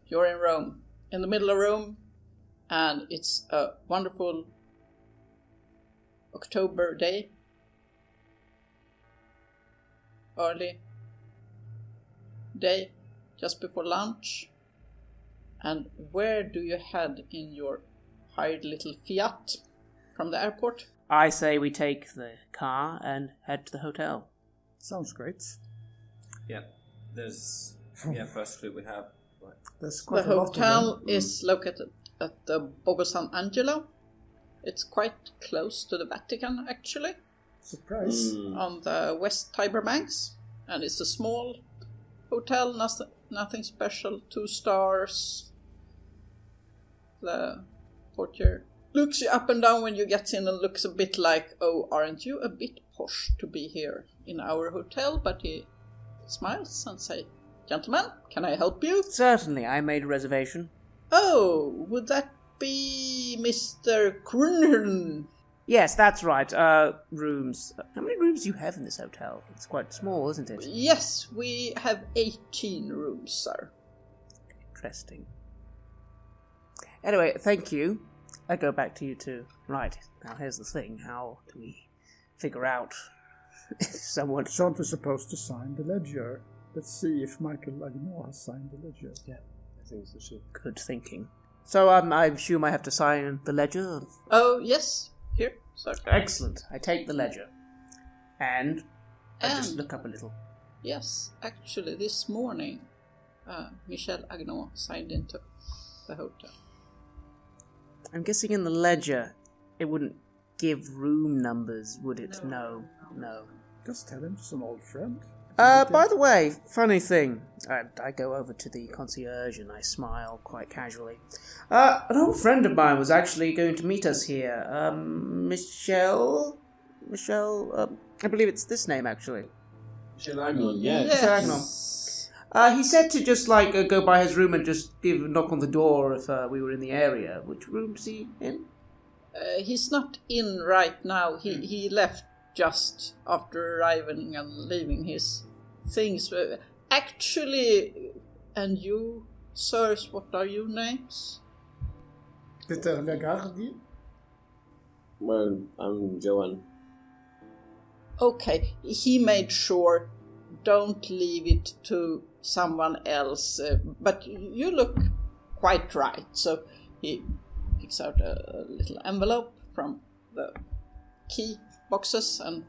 you're in Rome, in the middle of Rome, and it's a wonderful October day, early day, just before lunch. And where do you head in your hired little Fiat from the airport? I say we take the car and head to the hotel. Sounds great. Yeah, first clue we have. Right. There's quite The a lot of them. hotel is located at the Borgo San Angelo. It's quite close to the Vatican, actually, Surprise. on the West Tiber banks. And it's a small hotel, nothing special, 2 stars. The portier looks you up and down when you get in and looks a bit like, oh, aren't you a bit posh to be here in our hotel? But he smiles and says, gentlemen, can I help you? Certainly, I made a reservation. Oh, would that be Mr. Krunhn? Yes, that's right. Rooms. How many rooms do you have in this hotel? It's quite small, isn't it? Yes, we have 18 rooms, sir. Interesting. Anyway, thank you. I go back to you two. Right, now here's the thing. How do we figure out if someone... Aren't we supposed to sign the ledger? Let's see if Michael Agnew has signed the ledger. Yeah, I think so too. Good thinking. So I assume I have to sign the ledger? Oh, yes. Here, sir. Excellent. I take the ledger. And I just And- look up a little. Yes, actually, this morning, Michel Agnew signed into the hotel. I'm guessing in the ledger, it wouldn't give room numbers, would it? No. Just tell him it's an old friend. By the way, funny thing. I go over to the concierge and I smile quite casually. An old friend of mine was actually going to meet us here. Michelle, I believe it's this name actually. Michel Agnon, yeah. Yes. He said to just go by his room and just give a knock on the door if we were in the area. Which room is he in? He's not in right now. He left just after arriving and leaving his things. Actually, and you, sirs, what are your names? Peter Lagardi. Well, I'm Johan. Okay, he made sure, don't leave it to someone else, but you look quite right. So he picks out a little envelope from the key boxes and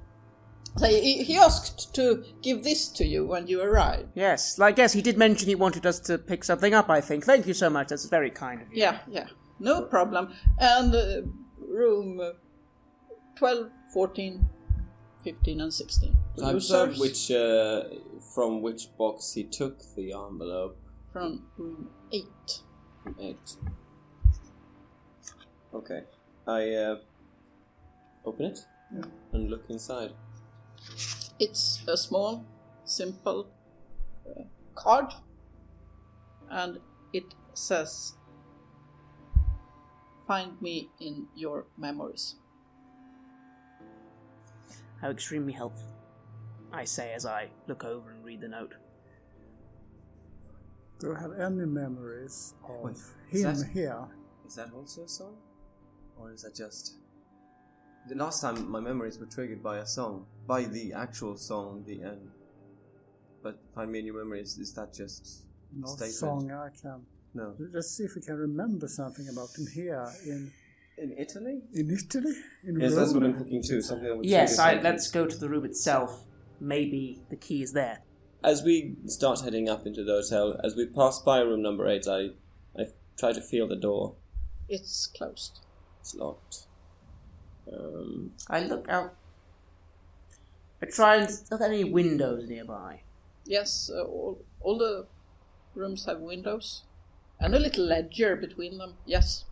he asked to give this to you when you arrived. Yes, he did mention he wanted us to pick something up, I think. Thank you so much, that's very kind of you. Yeah, no problem. And room 12, 14, 15 and 16. I observed from which box he took the envelope. From room 8. From 8. Okay. I open it and look inside. It's a small, simple card, and it says, "Find me in your memories." How extremely helpful, I say as I look over and read the note. Do you have any memories of Wait, him here? Is that also a song? Or is that just... The last time my memories were triggered by a song. By the actual song, the end. But Find Me in Your Memories, is that just No a statement? song I can. No. Let's see if we can remember something about him here in Italy? Italy? In Yes, Rome? that's what I'm thinking too. Something that would Yes, trigger something. let's go to the room itself. Maybe the key is there. As we start heading up into the hotel, as we pass by room number 8, I try to feel the door. It's closed. It's locked. I look out. I try and... Are there any windows nearby? Yes, all the rooms have windows. And a little ledger between them, yes.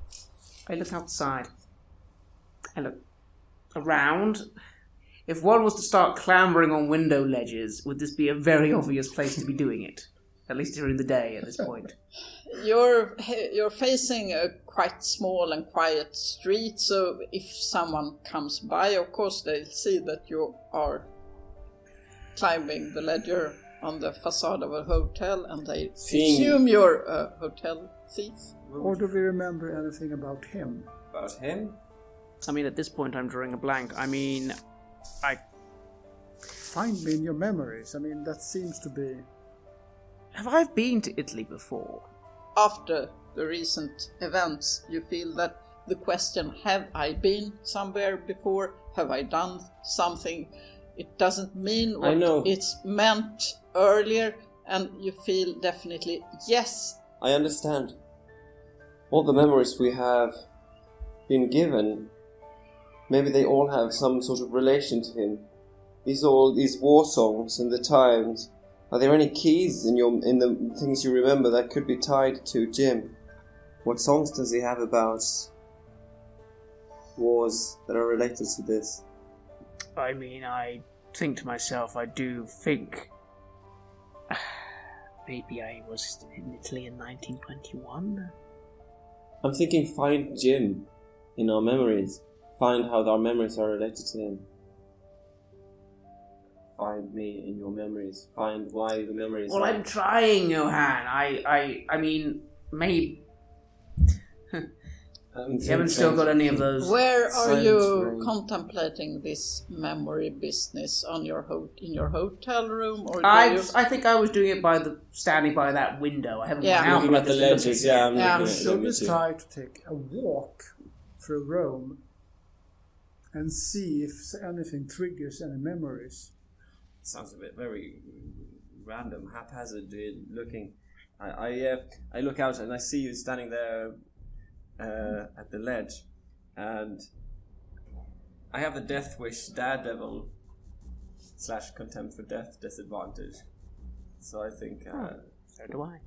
I look outside. I look around. If one was to start clambering on window ledges, would this be a very obvious place to be doing it? At least during the day at this point. You're facing a quite small and quiet street, so if someone comes by, of course they'll see that you are climbing the ledger on the facade of a hotel and they Seeing- assume you're a hotel thief. Or do we remember anything about him? About him? I mean, at this point, I'm drawing a blank. I mean, Find me in your memories. I mean, that seems to be... have I been to Italy before? After the recent events, you feel that the question, have I been somewhere before? Have I done something? It doesn't mean I know. what it's meant earlier, and you feel definitely, yes. I understand. All the memories we have been given, maybe they all have some sort of relation to him. These war songs and the times. Are there any keys in the things you remember that could be tied to Jim? What songs does he have about wars that are related to this? I mean, I think to myself, I do think maybe I was in Italy in 1921. I'm thinking find Jim in our memories. Find how our memories are related to him. Find me in your memories. Find why the memories Well, are... I'm trying, Johan. I mean, maybe... You haven't still got any of those... Where are Silent you rain. contemplating this memory business in your hotel room, or do I you... think I was doing it standing by that window. I haven't Yeah. gone out Looking at the just looking ledges, at yeah. it. I'm Yeah. looking at Should them we too. try to take a walk through Rome and see if anything triggers any memories? Sounds a bit very random, haphazard looking. I look out and I see you standing there at the ledge, and I have the Death Wish Daredevil / Contempt for Death disadvantage. So I think So do I.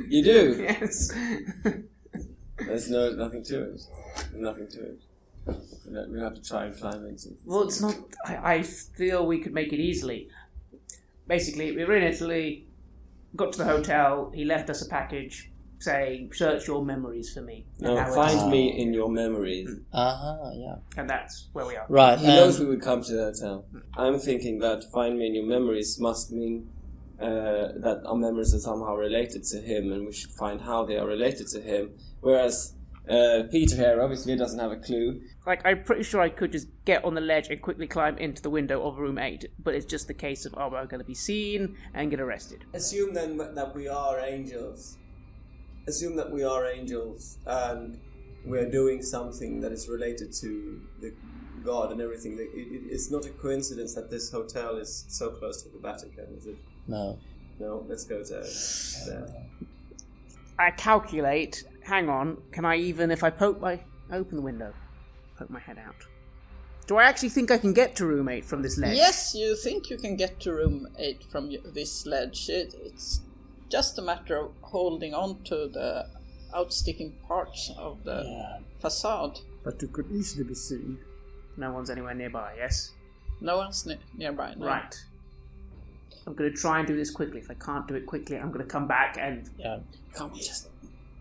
you do. Yes. There's nothing to it. Nothing to it. We'll have to try and climb it. Well, it's not... I feel we could make it easily. Basically, we were in Italy, got to the hotel, he left us a package saying, search your memories for me. No, And find me in your memories. Yeah. And that's where we are. Right. He knows we would come to the hotel. I'm thinking that find me in your memories must mean that our memories are somehow related to him, and we should find how they are related to him. Whereas Peter here obviously doesn't have a clue. Like, I'm pretty sure I could just get on the ledge and quickly climb into the window of room 8, but it's just the case of, we're going to be seen and get arrested. Assume then that we are angels. Assume that we are angels and we're doing something that is related to the God and everything. It's not a coincidence that this hotel is so close to the Vatican, is it? No. No, let's go there. I calculate, hang on, can I even, if I open the window, poke my head out. Do I actually think I can get to room 8 from this ledge? Yes, you think you can get to room 8 from this ledge. It's just a matter of holding on to the outsticking parts of the facade. But you could easily be seen. No one's anywhere nearby, yes? No one's nearby. No. Right. I'm going to try and do this quickly. If I can't do it quickly, I'm going to come back and... Yeah. Can't we just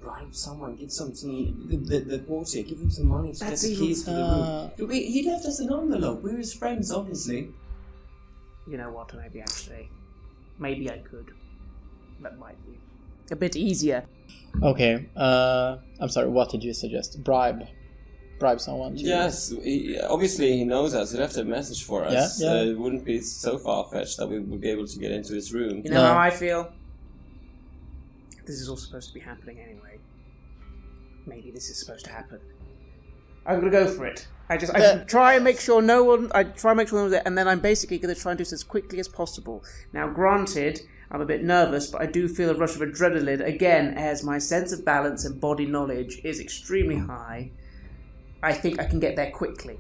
bribe someone? Give the portier, give him some money to get That's the even- keys for the room. He left us an envelope. We're his friends, obviously. You know what, maybe I could. That might be a bit easier. Okay. I'm sorry. What did you suggest? Bribe someone. Yes, obviously he knows us. He left a message for us. Yeah. It wouldn't be so far-fetched that we would be able to get into his room. You know No. how I feel? This is all supposed to be happening anyway. Maybe this is supposed to happen. I'm going to go for it. I try and make sure no one was there, and then I'm basically going to try and do this as quickly as possible. Now, granted, I'm a bit nervous, but I do feel a rush of adrenaline, again, as my sense of balance and body knowledge is extremely high. I think I can get there quickly.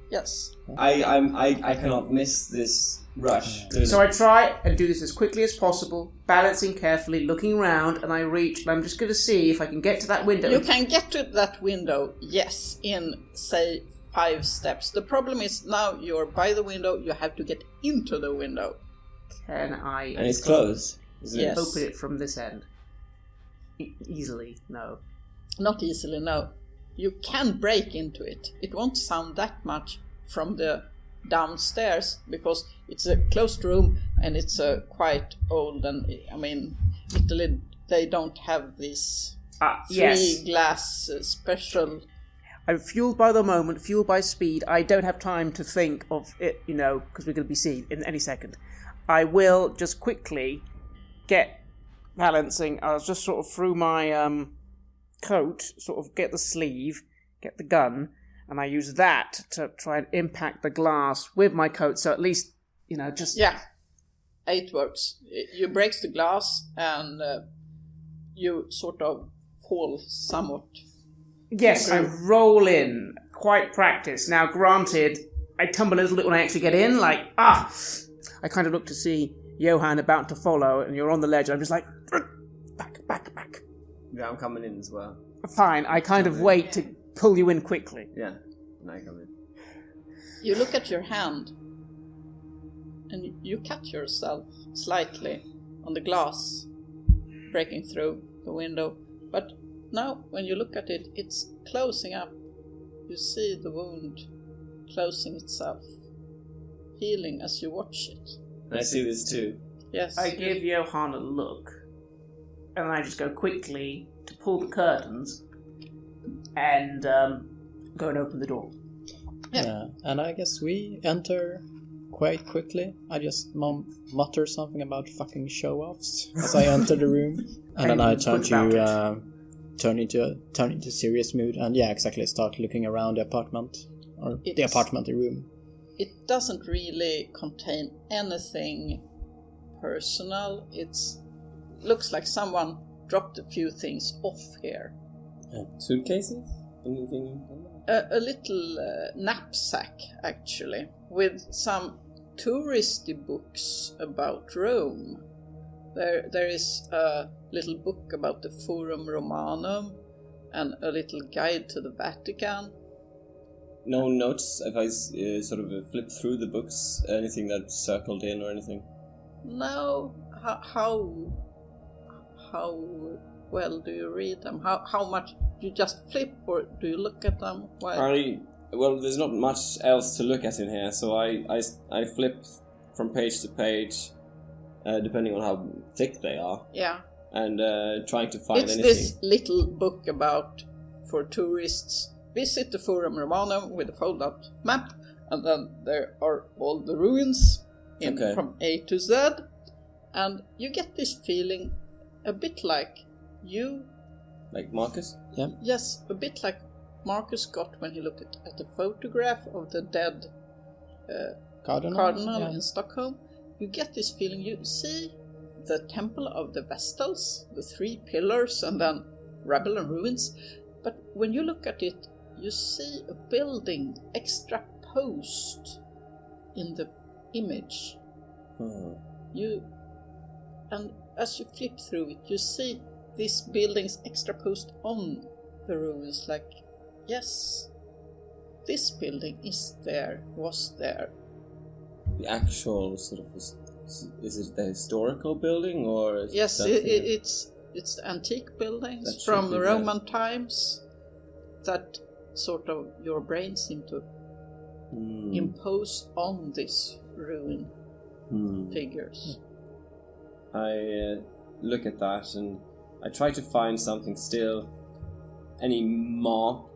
Yes. I cannot miss this rush. So I try and do this as quickly as possible, balancing carefully, looking around, and I reach, and I'm just going to see if I can get to that window. You can get to that window, yes, in, say, 5 steps. The problem is now you're by the window, you have to get into the window. Can I And it's closed, isn't Yes. it? open it from this end? Easily, no. Not easily, no. You can break into it. It won't sound that much from the downstairs because it's a closed room and it's quite old. And I mean, Italy, they don't have these yes. glass special. I'm fueled by the moment, fueled by speed. I don't have time to think of it, because we're going to be seen in any second. I will just quickly get balancing. I'll just sort of through my coat, sort of get the sleeve, get the gun, and I use that to try and impact the glass with my coat. So at least, just... Yeah, it works. You break the glass and you sort of fall somewhat. Yes, I roll in, quite practiced. Now, granted, I tumble a little bit when I actually get in, I kind of look to see Johan about to follow, and you're on the ledge, and I'm just like, back. Yeah, I'm coming in as well. Fine, I kind of wait to pull you in quickly. Yeah, and I come in. You look at your hand, and you cut yourself slightly on the glass, breaking through the window, but now, when you look at it, it's closing up. You see the wound closing itself, healing as you watch it. I see this too. Yes. I give Johan a look, and I just go quickly to pull the curtains and go and open the door. Yeah, and I guess we enter quite quickly. I just mutter something about fucking show-offs as I enter the room, and then I turn into serious mood, and exactly, start looking around the apartment, or the room. It doesn't really contain anything personal. It looks like someone dropped a few things off here. Suitcases? Anything? A little knapsack, actually, with some touristy books about Rome. There is a little book about the Forum Romanum and a little guide to the Vatican. No notes if I sort of flip through the books, anything that's circled in or anything? No. How well do you read them? How much do you just flip, or do you look at them? Well, there's not much else to look at in here, so I flip from page to page, depending on how thick they are. Yeah. And trying to find anything. It's this little book for tourists. Visit the Forum Romanum with a fold-out map, and then there are all the ruins from A to Z, and you get this feeling a bit like you... Like Marcus? Yeah. Yes, a bit like Marcus got when he looked at a photograph of the dead cardinal in Stockholm. You get this feeling, you see the Temple of the Vestals, the 3 pillars, and then rubble and ruins. But when you look at it, you see a building extraposed in the image. And as you flip through it, you see these buildings extraposed on the ruins, like, yes, this building was there. The actual sort of... Is it the historical building, or... Yes, it's the antique buildings from the Roman times that sort of your brain seemed to impose on this ruin figures. I look at that and I try to find something still, any mark.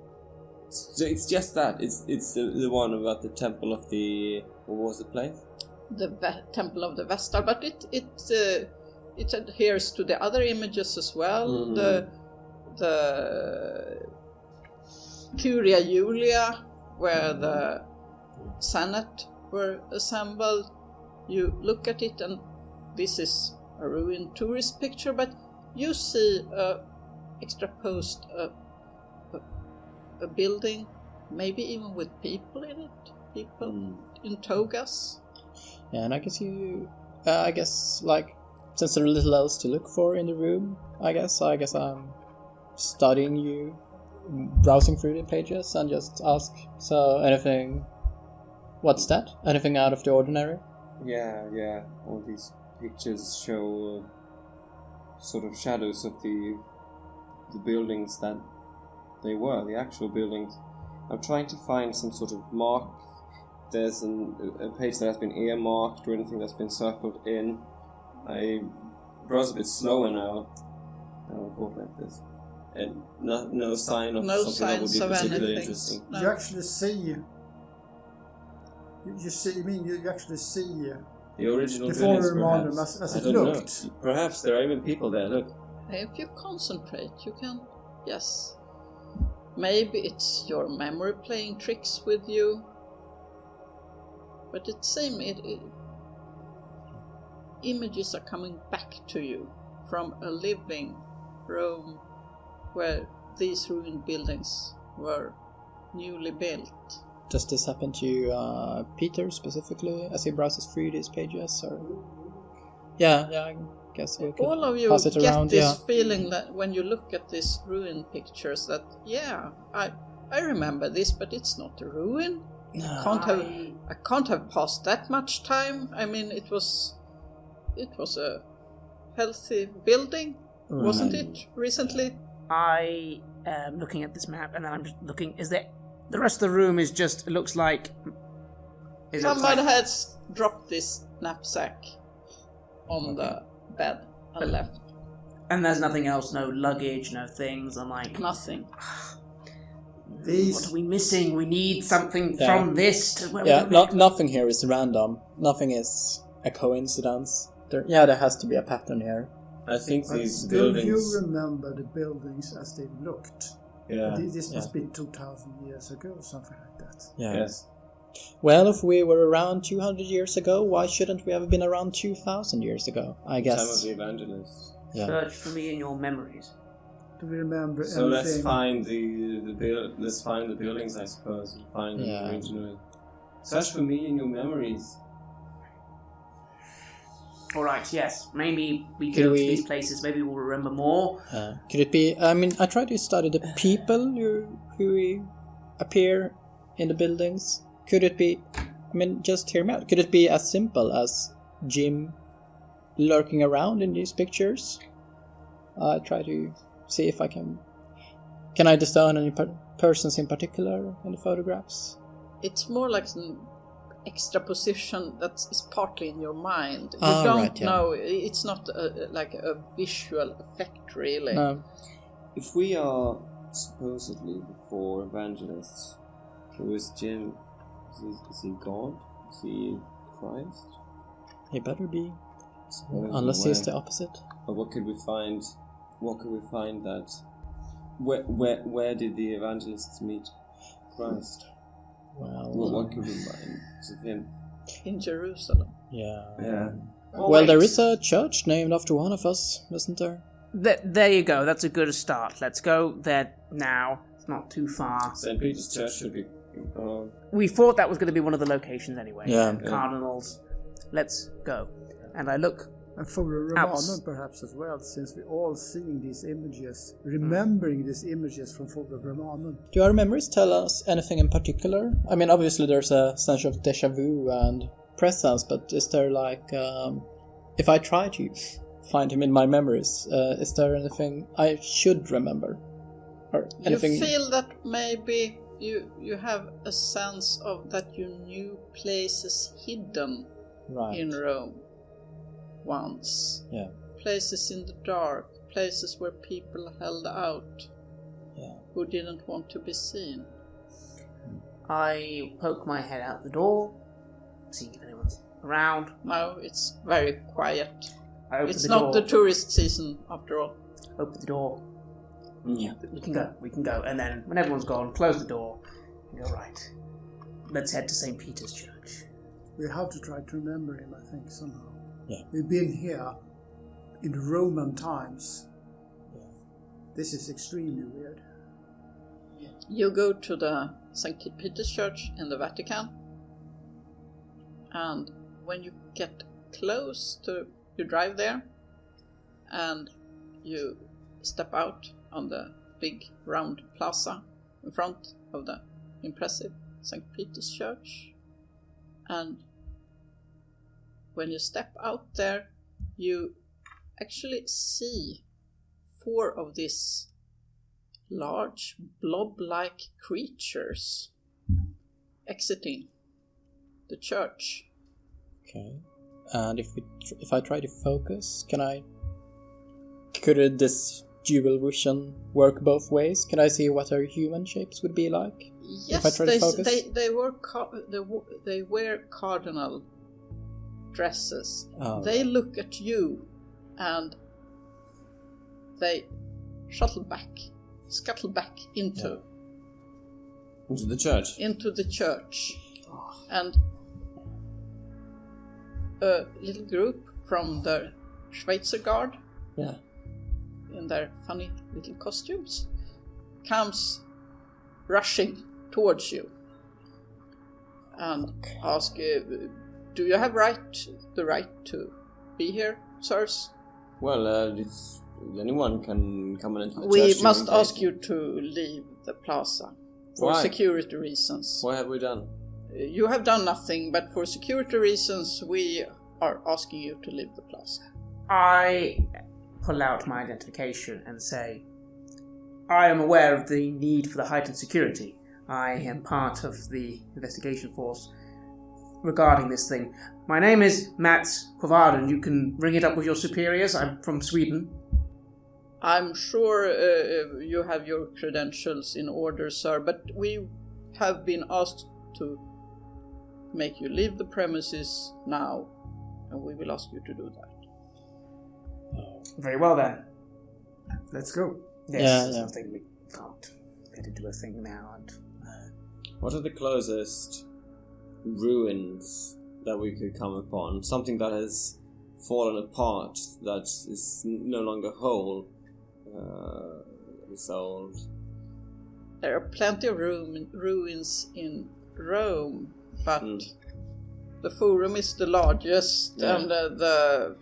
So it's just that, it's the one about the temple of the... What was the place? The Temple of the Vestal, but it adheres to the other images as well. The Curia Julia, where the Senate were assembled. You look at it, and this is a ruined tourist picture, but you see extraposed a building, maybe even with people in it, people in togas. Yeah, and I guess like, since there's little else to look for in the room, I guess I'm studying you, browsing through the pages, and just ask, so anything, what's that? Anything out of the ordinary? Yeah, all these pictures show sort of shadows of the buildings that they were, the actual buildings. I'm trying to find some sort of mark, there's a page that has been earmarked or anything that's been circled in. I browse a bit slower now. I'll go like this. And no sign of No something that would be signs of particularly anything. interesting. No. You actually see. You see. I mean, you actually see The original the buildings, former modern perhaps. as I it don't looked. know. Perhaps there are even people there. Look. If you concentrate, you can, yes. Maybe it's your memory playing tricks with you. But it seems images are coming back to you from a living Rome where these ruined buildings were newly built. Does this happen to Peter specifically as he browses through these pages? Or yeah, I guess we could All of you pass it get around. this feeling that when you look at these ruin pictures that, I remember this, but it's not a ruin. I can't have passed that much time. I mean, it was a healthy building, wasn't it, recently? I am looking at this map, and then I'm just looking. Is there the rest of the room? Is just it looks like Somebody has dropped this knapsack on the bed and left. and there's nothing else. No luggage, no things. I'm like, Nothing. what are we missing? We need something from this to where we Nothing here is random. Nothing is a coincidence. There has to be a pattern here. I think these Still, buildings. you remember the buildings as they looked. Yeah. This must be 2,000 years ago, something like that. Yeah. Yes. Well, if we were around 200 years ago, why shouldn't we have been around 2,000 years ago? I Time of guess. the evangelists. Yeah. Search for me in your memories. Do we remember So anything? let's find let's find the buildings, I suppose, and find the original. Search for me in your memories. All right. Yes. Maybe we Could go to we- these places. Maybe we'll remember more. Could it be? I mean, I tried to study the people who appear in the buildings. Could it be? I mean, just hear me out. Could it be as simple as Jim lurking around in these pictures? I try to see if I can. Can I discern any persons in particular in the photographs? It's more like an extraposition that is partly in your mind. You Ah, don't right, yeah. know. It's not like a visual effect, really. No. If we are supposedly the four evangelists, who is Jim? Is he God? Is he Christ? He better be. Suppose Unless in a he's way. the opposite. But what could we find? What could we find that? Where did the evangelists meet Christ? What could we find of him? In Jerusalem. Yeah. Yeah. Well, there is a church named after one of us, isn't there? There you go. That's a good start. Let's go there now. It's not too far. St. Peter's Church should be. We thought that was going to be one of the locations anyway. Yeah. Cardinals. Let's go. And I look. And for the Romanon perhaps as well, since we're all seeing these images, remembering these images from Fobra Romanon. Do our memories tell us anything in particular? I mean, obviously there's a sense of déjà vu and presence, but is there like... if I try to find him in my memories, is there anything I should remember? Or anything... You feel that maybe you have a sense of that you knew places hidden in Rome once. Yeah. Places in the dark, places where people held out who didn't want to be seen. I poke my head out the door, see if anyone's around. No, it's very quiet. I open It's the not door. the tourist season after all. Open the door. Yeah, we can go. And then when everyone's gone, close the door and go, right. Let's head to St. Peter's Church. We have to try to remember him, I think, somehow. Yeah. We've been here in the Roman times. This is extremely weird. You go to the St. Peter's Church in the Vatican, and when you get close to, you drive there, and you step out on the big round plaza in front of the impressive St. Peter's Church, and when you step out there, you actually see 4 of these large blob-like creatures exiting the church. Okay. And if I try to focus, could this dual vision work both ways? Can I see what our human shapes would be like? Yes, if I try to focus? they wear cardinal dresses. Oh. They look at you and they scuttle back into the church. And a little group from the Schweizer Guard, in their funny little costumes, comes rushing towards you and ask, do you have the right to be here, sirs? Well, anyone can come into the church. We must ask you to leave the plaza for Why? security reasons. What have we done? You have done nothing, but for security reasons we are asking you to leave the plaza. I pull out my identification and say, I am aware of the need for the heightened security. I am part of the investigation force regarding this thing. My name is Mats Kovarden. You can bring it up with your superiors. I'm from Sweden. I'm sure you have your credentials in order, sir, but we have been asked to make you leave the premises now, and we will ask you to do that. Very well then. Let's go. Yes, something we can't get into a thing now. And What are the closest ruins that we could come upon? Something that has fallen apart, that is no longer whole, is old. There are plenty of ruins in Rome, but the Forum is the largest and the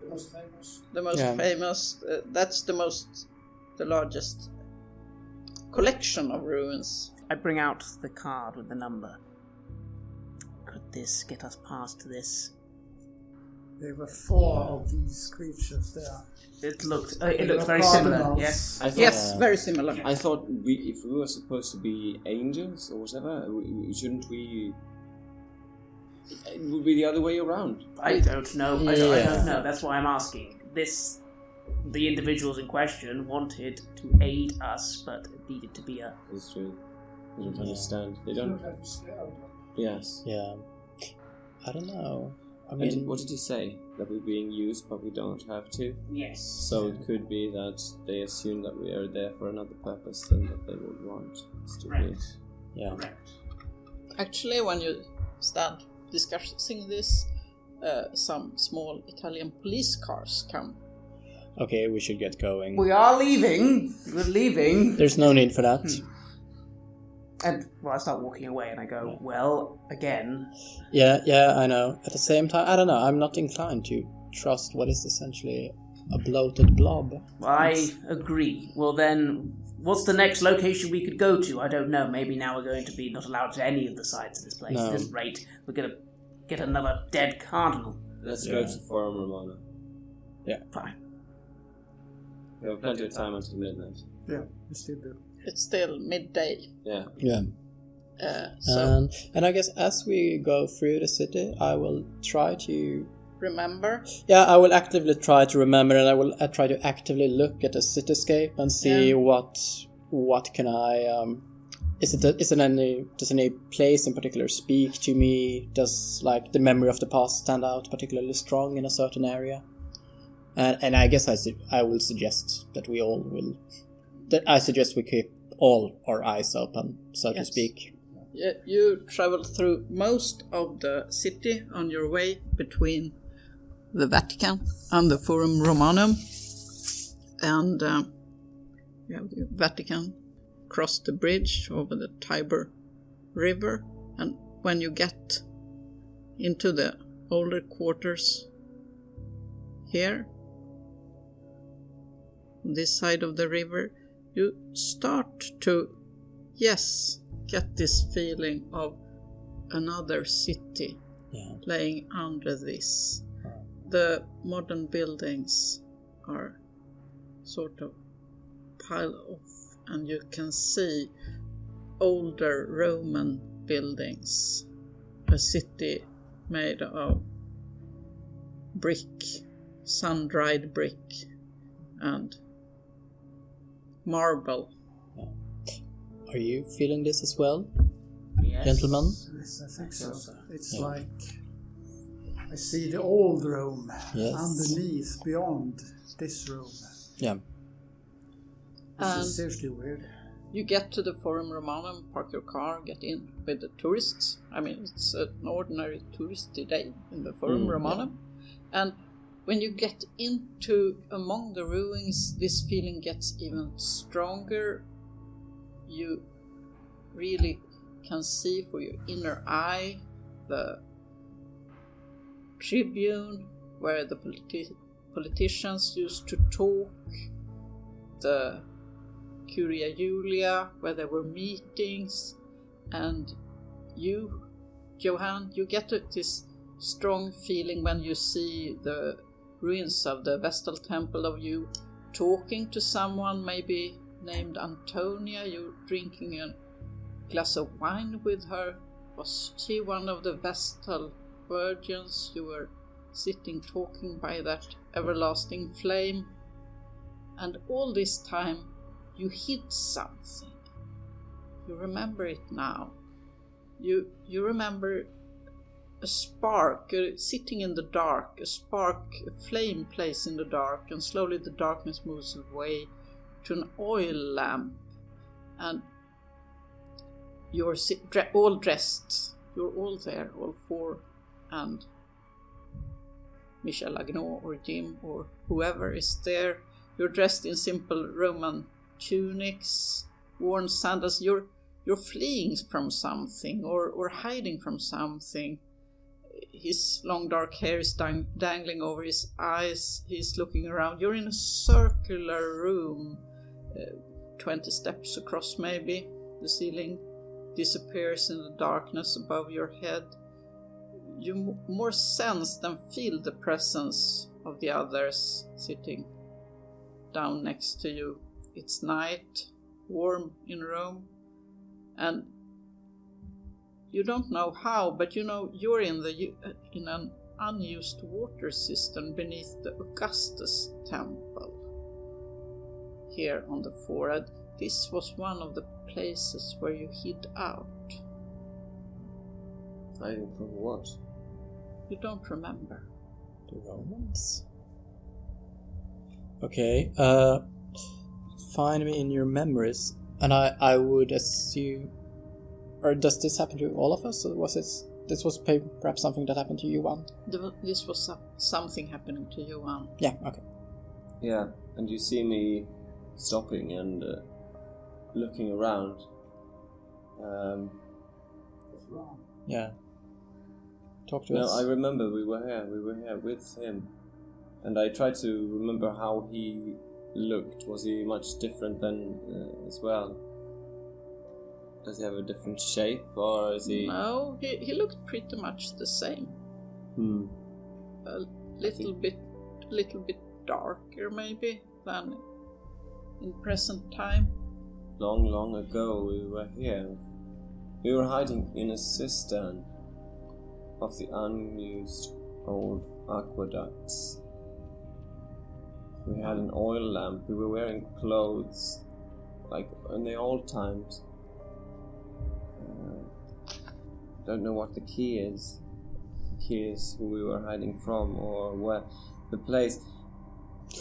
Most famous. the most famous. That's the largest collection of ruins. I bring out the card with the number. Could this get us past this? There were 4 of these creatures there. It looked very similar. Yes. Yes, very similar. I thought if we were supposed to be angels or whatever, shouldn't we? It would be the other way around. I don't know. I don't know. That's why I'm asking. The individuals in question wanted to aid us, but it needed to be a... It's true. They don't understand. They You don't. don't have to scare them. Yes. Yeah. I don't know. I And mean, what did you say? That we're being used, but we don't have to. Yes. So it could be that they assume that we are there for another purpose than that they would want us to be. Correct. yeah. Correct. Actually, when you stand discussing this, some small Italian police cars come. Okay, we should get going. We are leaving. We're leaving. There's no need for that. And I start walking away and I go, well, again. Yeah, I know. At the same time, I don't know. I'm not inclined to trust what is essentially a bloated blob. I agree. Well then, what's the next location we could go to? I don't know. Maybe now we're going to be not allowed to any of the sides of this place. No. At this rate, we're going to get another dead cardinal. Let's go to Forum Romana. Fine. We have plenty of time until midnight. Yeah, we still do. It's still midday. Yeah. Yeah. So And I guess as we go through the city, I will try to... remember, I will actively try to remember, and I will try to actively look at the cityscape and see what can I... Does any place in particular speak to me? Does like the memory of the past stand out particularly strong in a certain area? And I guess I will suggest that we all will... I suggest we keep all our eyes open, so to speak. you travel through most of the city on your way between the Vatican and the Forum Romanum. And you have the Vatican cross the bridge over the Tiber River. And when you get into the older quarters here, on this side of the river, you start to, get this feeling of another city laying under this. The modern buildings are sort of piled off, and you can see older Roman buildings a city made of brick, sun-dried brick, and marble. Are you feeling this as well, Yes. gentlemen? Yes, I think so. It's Yeah. like I see the old room Yes. underneath, beyond this room. Yeah. This And is seriously weird. you get to the Forum Romanum, park your car, get in with the tourists. I mean, it's an ordinary touristy day in the Forum Romanum. And when you get into among the ruins, this feeling gets even stronger. You really can see for your inner eye the tribune where the politicians used to talk, the Curia Julia where there were meetings, and you, Johan, you get this strong feeling when you see the ruins of the Vestal Temple of you talking to someone maybe named Antonia, you drinking a glass of wine with her. Was she one of the Vestal virgins? You were sitting talking by that everlasting flame, and all this time you hid something. You remember it now. You remember a spark sitting in the dark, a flame placed in the dark, and slowly the darkness moves away to an oil lamp, and you're all dressed. You're all there, all four, and Michel Agneau or Jim or whoever is there. You're dressed in simple Roman tunics, worn sandals. You're fleeing from something or hiding from something. His long dark hair is dangling over his eyes. He's looking around. You're in a circular room, 20 steps across maybe. The ceiling disappears in the darkness above your head. You more sense than feel the presence of the others sitting down next to you. It's night, warm in Rome, and you don't know how, but you know you're in an unused water cistern beneath the Augustus temple. Here on the forehead, this was one of the places where you hid out. Hiding from what? You don't remember. The Romans? Okay, find me in your memories, and I would assume... Or does this happen to all of us, or was this was perhaps something that happened to you, Johan? This was something happening to you, Johan. Yeah, okay. Yeah, and you see me stopping and looking around. Yeah. Talk to No, us. I remember we were here with him. And I tried to remember how he looked. Was he much different than as well? Does he have a different shape, or is he... No, he looked pretty much the same. A little bit darker maybe than in present time. Long ago we were here. We were hiding in a cistern of the unused old aqueducts. We had an oil lamp. We were wearing clothes like in the old times. Don't know what the key is. The key is who we were hiding from, or where the place.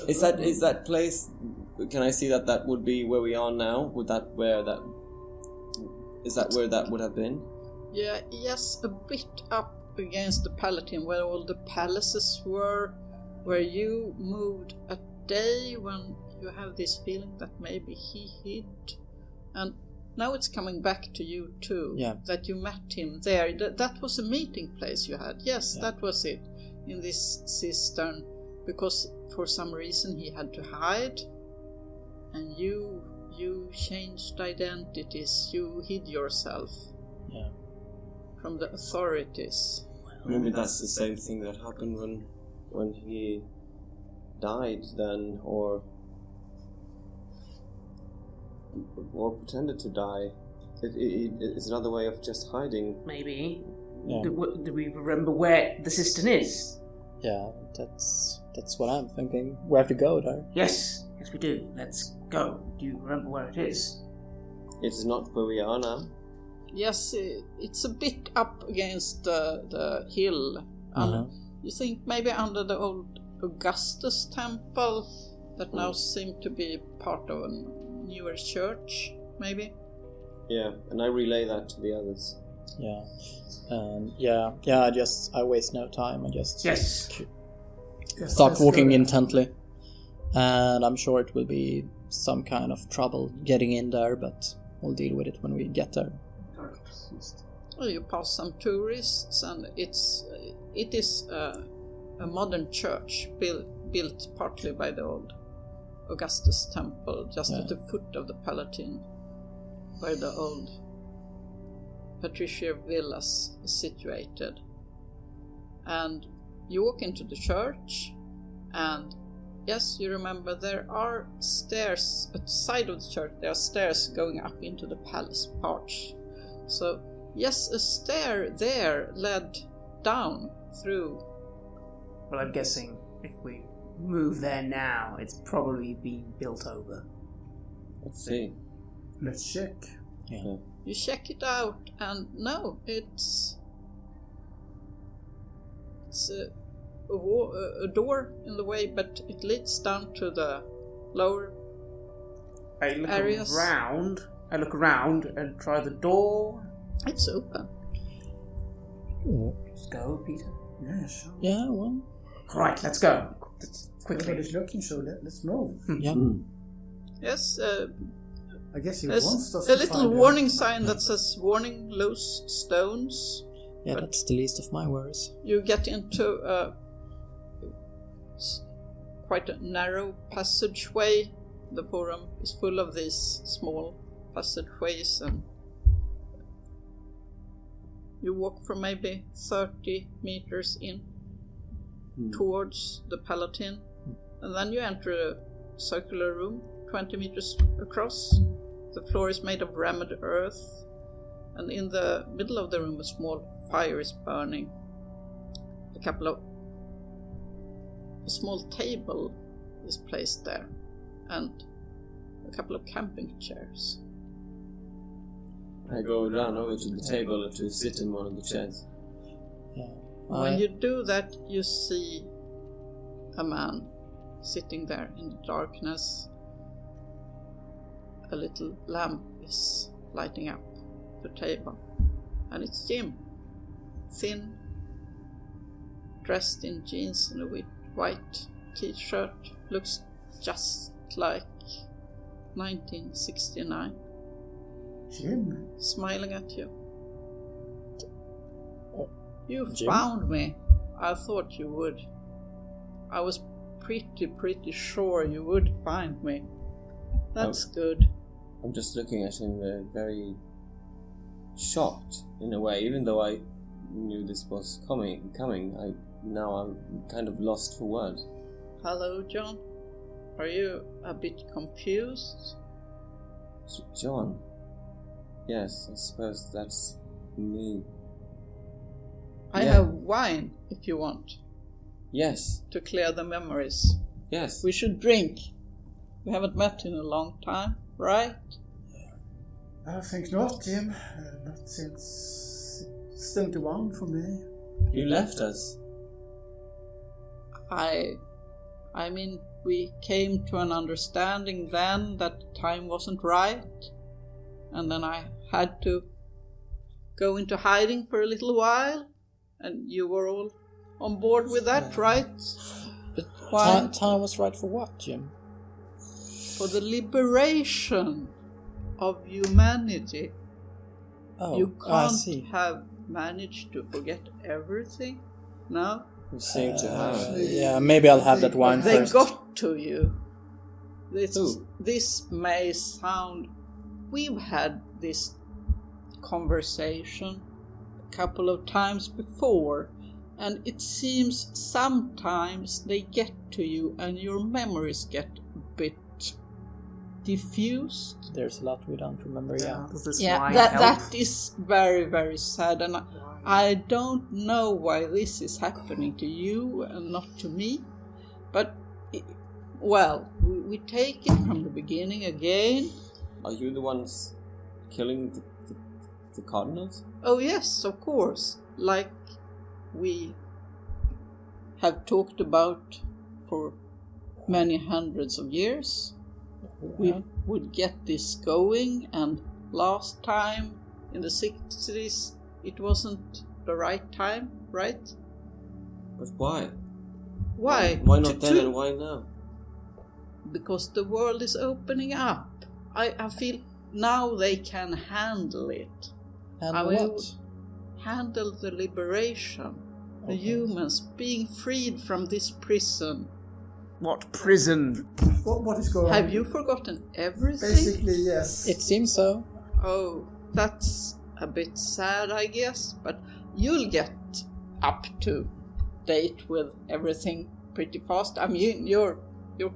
Is that place? Can I see that would be where we are now? Is that where that would have been? Yeah, yes, a bit up against the Palatine, where all the palaces were, where you moved a day when you have this feeling that maybe he hid, and now it's coming back to you too. Yeah. That you met him there. That was a meeting place you had. Yes, Yeah. that was it. In this cistern, because for some reason he had to hide, and you changed identities. You hid yourself. Yeah. From the authorities. Maybe that's the same thing that happened when he died then, or pretended to die. It's another way of just hiding. Maybe. Yeah. Do we remember where the cistern is? Yeah, that's what I'm thinking. We have to go there. Yes, we do. Let's go. Do you remember where it is? It's not where we are now. Yes, it's a bit up against the hill. You think maybe under the old Augustus temple that now seem to be part of a newer church, maybe? Yeah, and I relay that to the others. Yeah. I waste no time. I just Yes. start walking intently. And I'm sure it will be some kind of trouble getting in there, but we'll deal with it when we get there. Well, you pass some tourists, and it is a modern church built partly by the old Augustus temple, just at the foot of the Palatine, where the old patricia villas is situated. And you walk into the church, and yes, you remember there are stairs at the side of the church. There are stairs going up into the palace porch. So yes, a stair there led down through. Well, I'm guessing if we move there now, it's probably being built over. Let's see. Let's check. Yeah. You check it out, and no, it's a door in the way, but it leads down to the lower areas. I look around and try the door. It's open. Let's go, Peter. Yeah, sure. Yeah, well. Right, let's go. Quickly. Everybody's looking, so let's move. Yeah. Yes, I guess he there's wants us a to little find warning sign that says "Warning: Loose stones." Yeah, that's the least of my worries. You get into quite a narrow passageway. The forum is full of these small passageways, and you walk for maybe 30 meters in towards the Palatine, and then you enter a circular room 20 meters across. The floor is made of rammed earth, and in the middle of the room a small fire is burning. A small table is placed there, and a couple of camping chairs. I go down over to the table to sit in one of the chairs. Yeah. When you do that, you see a man sitting there in the darkness. A little lamp is lighting up the table, and it's Jim, thin, dressed in jeans and a white t-shirt, looks just like 1969. Jim? Smiling at you. You Jim? found me. I thought you would. I was pretty sure you would find me. That's good. I'm just looking at him very shocked in a way, even though I knew this was coming. Now I'm kind of lost for words. Hello, John. Are you a bit confused? John? Yes, I suppose that's me. I Yeah. have wine, if you want, Yes, to clear the memories. yes. We should drink. We haven't met in a long time, right? I think not, Jim. Not since 71 for me. You left us. I mean, we came to an understanding then that time wasn't right, and then I had to go into hiding for a little while, and you were all on board with that, right? But Why? time was right for what, Jim? For the liberation of humanity. Oh, You I can't see. have managed to forget everything, no? We seem to have. Yeah, maybe I'll have that wine They first. got to you. Who? This may sound... We've had this conversation a couple of times before, and it seems sometimes they get to you and your memories get a bit diffused. There's a lot we don't remember, yeah. Does this Yeah, wine that help? is very, very sad, and I don't know why this is happening to you and not to me, but, we take it from the beginning again. Are you the ones killing the cardinals? Oh yes, of course, like we have talked about for many hundreds of years. We would get this going, and last time in the 60s it wasn't the right time, right? But why? Why? Why not then and why now? Because the world is opening up. I feel now they can handle it. And what? Handle the liberation. The humans being freed from this prison. What prison? What is going on? Have you forgotten everything? Basically, yes. It seems so. Oh, that's a bit sad, I guess, but you'll get up to date with everything pretty fast. I mean, you're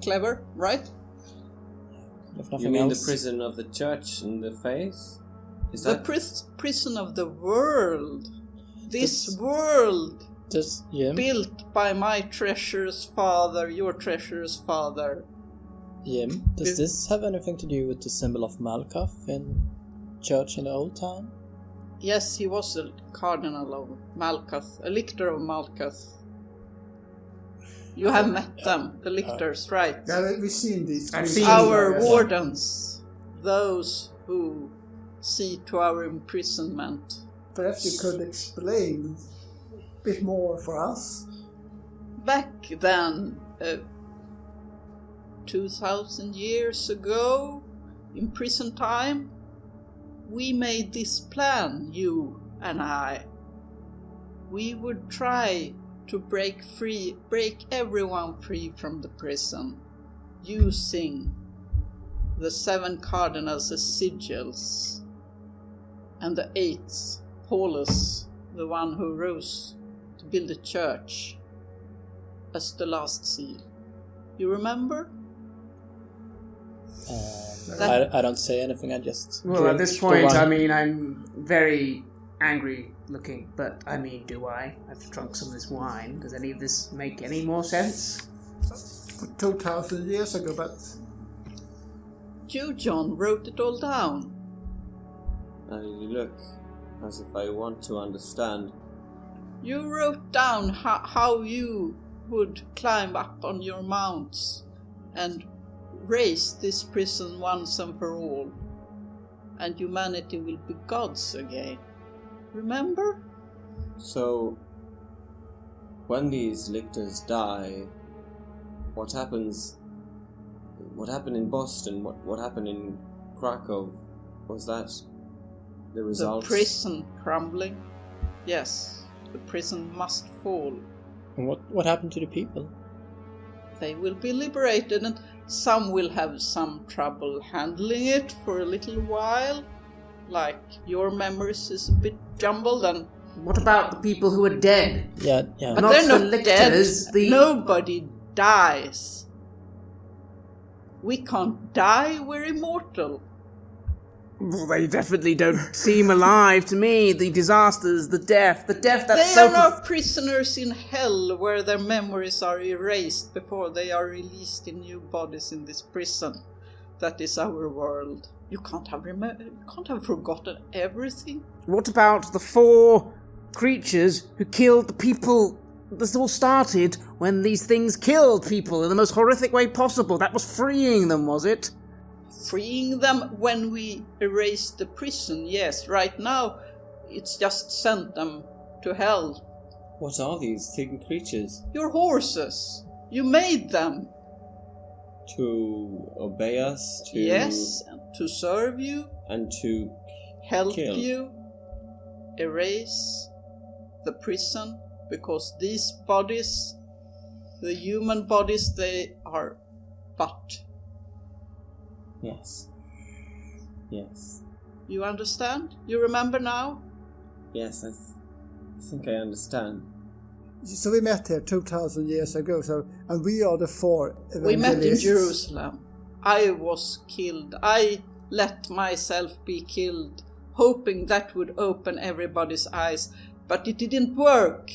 clever, right? If You nothing mean else. the prison of the church and the faith? Is The that prison of the world. This world built by my treacherous father, your treacherous father. Jim, does this have anything to do with the symbol of Malkuth in church in the old town? Yes, he was a cardinal of Malkuth, a lictor of Malkuth. You have met them, the lictors, right? Yeah, we've seen these. I've seen Our them. wardens, those who see to our imprisonment. Perhaps you could explain a bit more for us. Back then, 2,000 years ago, in prison time, we made this plan, you and I. We would try to break everyone free from the prison, using the 7 cardinals as sigils, and the 8th, Paulus, the one who rose to build a church, as the last seal. You remember? I don't say anything, I just... Well, at this point, I mean, I'm very angry looking, but I mean, do I? I've drunk some of this wine. Does any of this make any more sense? 2,000 years ago, but You, John, wrote it all down. you look as if I want to understand. You wrote down how you would climb up on your mounts and raise this prison once and for all, and humanity will be gods again. Remember? So, when these lictors die, what happens? What happened in Boston? What happened in Krakow? Was that the result? The prison crumbling. Yes, the prison must fall. And what happened to the people? They will be liberated, and some will have some trouble handling it for a little while. Like your memories is a bit jumbled, and What about the people who are dead? Yeah. but Not they're the not lictors, dead. the- Nobody dies. We can't die. We're immortal. Well, they definitely don't seem alive to me. The disasters, the death that's They so... are not prisoners in hell, where their memories are erased before they are released in new bodies in this prison. That is our world. You can't have forgotten everything. What about the 4 creatures who killed the people? This all started when these things killed people in the most horrific way possible. That was freeing them, was it? Freeing them when we erased the prison, yes. Right now, it's just sent them to hell. What are these hidden creatures? Your horses. You made them. To obey us? To Yes, to serve you, And to help kill. you, erase the prison, because these bodies, the human bodies, they are but. Yes. Yes. You understand? You remember now? Yes, I think I understand. so we met here 2,000 years ago. And we are the 4 evangelists. We met in Jerusalem. I was killed. I let myself be killed, hoping that would open everybody's eyes. But it didn't work.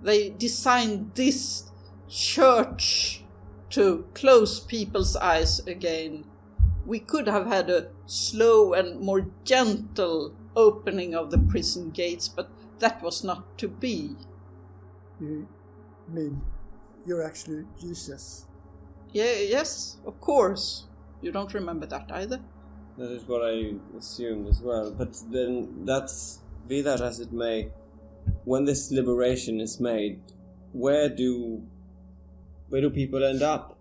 They designed this church to close people's eyes again. We could have had a slow and more gentle opening of the prison gates, but that was not to be. You mean you're actually Jesus? Yes, of course. You don't remember that either? That is what I assumed as well. But then be that as it may, when this liberation is made, where do people end up?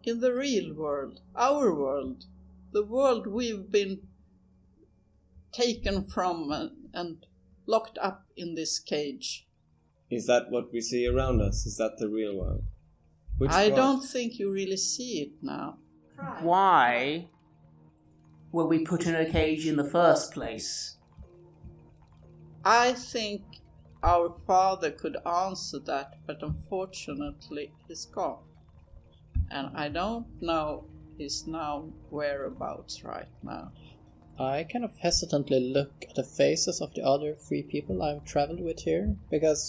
In the real world, our world, the world we've been taken from and locked up in this cage. Is that what we see around us? Is that the real world? I don't think you really see it now. Why were we put in a cage in the first place? I think our father could answer that, but unfortunately he's gone. And I don't know his whereabouts right now. I kind of hesitantly look at the faces of the other 3 people I've traveled with here, because,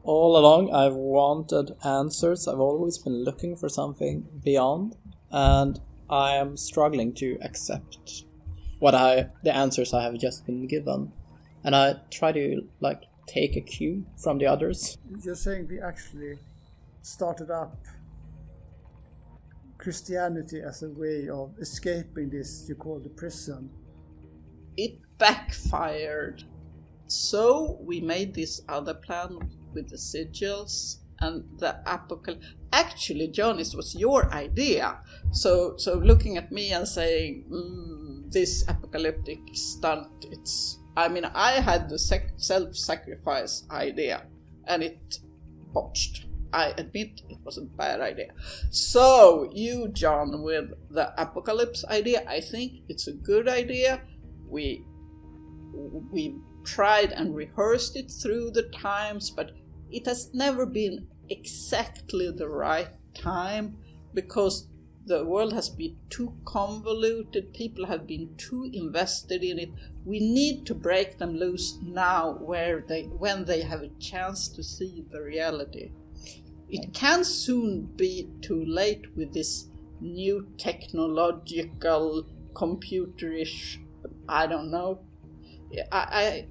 all along I've wanted answers. I've always been looking for something beyond, and I am struggling to accept the answers I have just been given. And I try to, take a cue from the others. You're saying we actually started up Christianity as a way of escaping this you call the prison. It backfired. So we made this other plan with the sigils and the apocalypse. Actually, John, it was your idea. So looking at me and saying, this apocalyptic stunt, I had the self-sacrifice idea, and it botched. I admit it was a bad idea. So you, John, with the apocalypse idea, I think it's a good idea. We tried and rehearsed it through the times, but it has never been exactly the right time, because the world has been too convoluted, people have been too invested in it. We need to break them loose now, when they have a chance to see the reality. It can soon be too late with this new technological, computerish, I don't know. I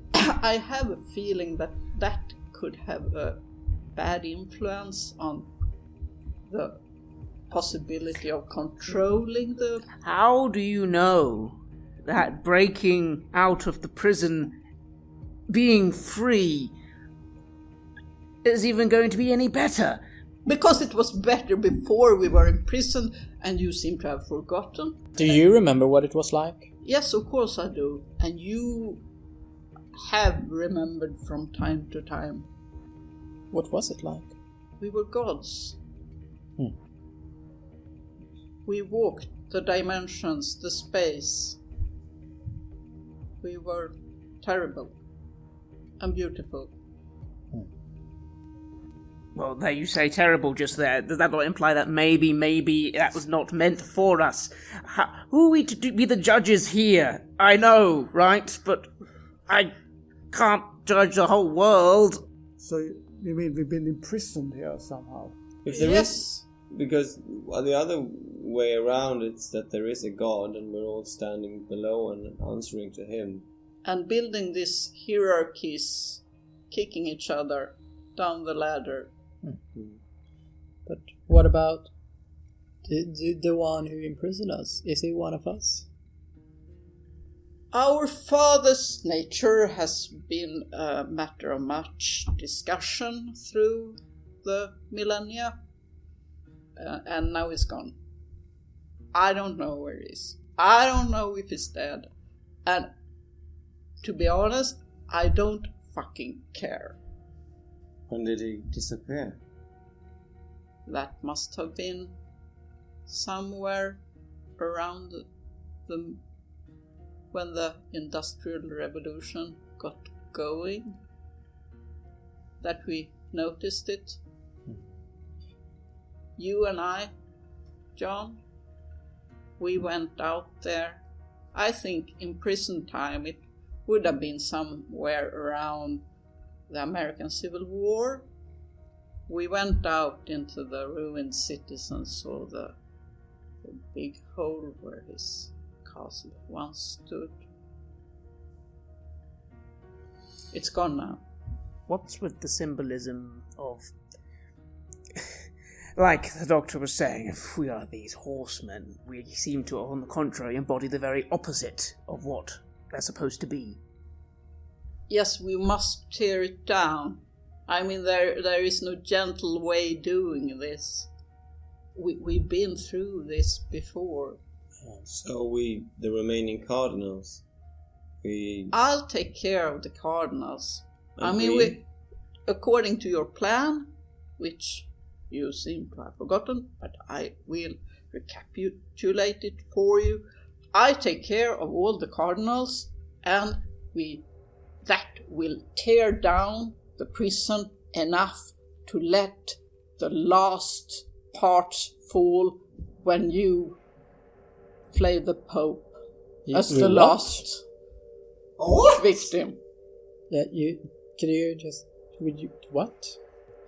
have a feeling that could have a bad influence on the possibility of controlling the... How do you know that breaking out of the prison, being free, is even going to be any better? Because it was better before we were in prison, and you seem to have forgotten. Do you remember what it was like? Yes, of course I do. And you have remembered from time to time. What was it like? We were gods. We walked the dimensions, the space. We were terrible and beautiful. Well, there you say terrible just there. Does that not imply that maybe that was not meant for us? Who are we to be the judges here? I know, right? But I can't judge the whole world. So you mean we've been imprisoned here somehow? If there Yes. is, because the other way around, it's that there is a God and we're all standing below and answering to him. And building these hierarchies, kicking each other down the ladder. But what about the one who imprisoned us? Is he one of us? Our father's nature has been a matter of much discussion through the millennia, and now he's gone. I don't know where he is. I don't know if he's dead. And to be honest, I don't fucking care. When did he disappear? That must have been somewhere around when the Industrial Revolution got going, that we noticed it. You and I, John, we went out there. I think in prison time it would have been somewhere around the American Civil War. We went out into the ruined cities and saw the big hole where his castle once stood. It's gone now. What's with the symbolism of... Like the doctor was saying, if we are these horsemen, we seem to, on the contrary, embody the very opposite of what they're supposed to be. Yes, we must tear it down. I mean, there is no gentle way doing this. We've been through this before. So the remaining cardinals, I'll take care of the cardinals. I mean, according to your plan, which you seem to have forgotten, but I will recapitulate it for you. I take care of all the cardinals, and that will tear down the prison enough to let the last parts fall when you flay the Pope as the last victim. Yeah, what?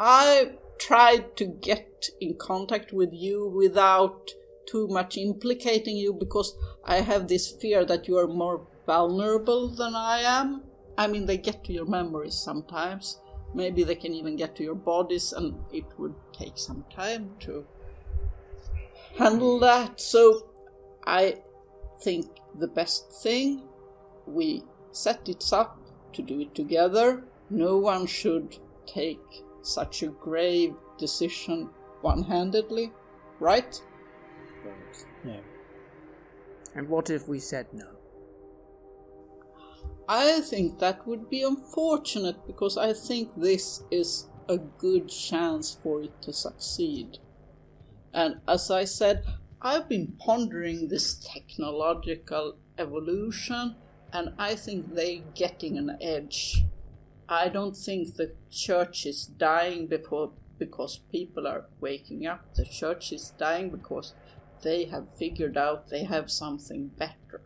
I tried to get in contact with you without too much implicating you, because I have this fear that you are more vulnerable than I am. I mean, they get to your memories sometimes. Maybe they can even get to your bodies, and it would take some time to handle that. So I think the best thing, we set it up to do it together. No one should take such a grave decision one-handedly, right? Right. Yeah. And what if we said no? I think that would be unfortunate, because I think this is a good chance for it to succeed. And as I said, I've been pondering this technological evolution, and I think they're getting an edge. I don't think the church is dying because people are waking up. The church is dying because they have figured out they have something better.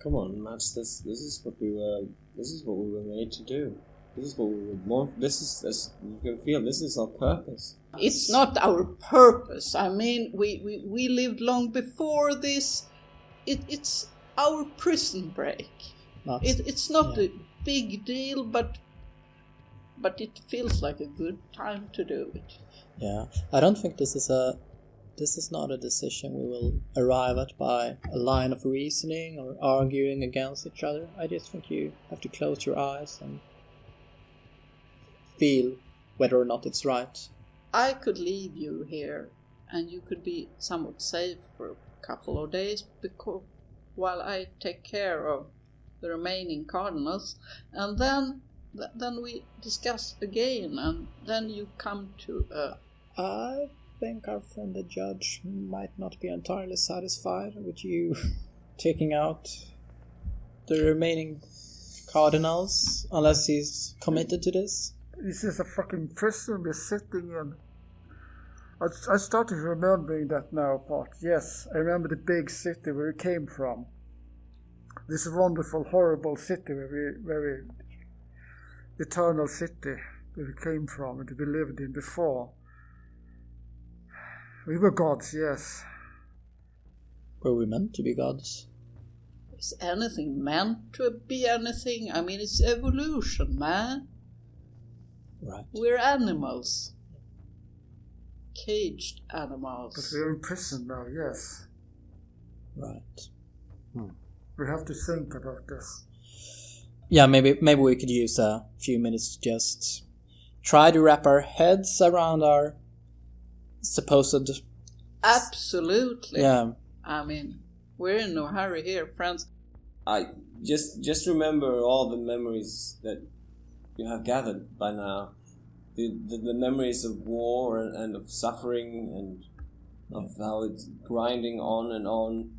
Come on, Mats. This is what we were made to do. This is what we were born. This you can feel. This is our purpose. It's not our purpose. I mean, we lived long before this. It's our prison break. It's not a big deal, but it feels like a good time to do it. Yeah, I don't think this is not a decision we will arrive at by a line of reasoning or arguing against each other. I just think you have to close your eyes and feel whether or not it's right. I could leave you here, and you could be somewhat safe for a couple of days while I take care of the remaining cardinals, and then we discuss again, and then you come to I think our friend the judge might not be entirely satisfied with you taking out the remaining cardinals unless he's committed to this. This is a fucking prison we're sitting in. I started remembering that now, part. Yes, I remember the big city where we came from. This wonderful, horrible city where we eternal city where we came from and we lived in before. We were gods, yes. Were we meant to be gods? Is anything meant to be anything? I mean, it's evolution, man. Right. We're animals. Caged animals. But we're in prison now, yes. Right. We have to think about this. Yeah, maybe we could use a few minutes to just try to wrap our heads around our supposed... Absolutely. Yeah. I mean, we're in no hurry here, friends. I just remember all the memories that you have gathered by now. The memories of war and of suffering and of how it's grinding on and on.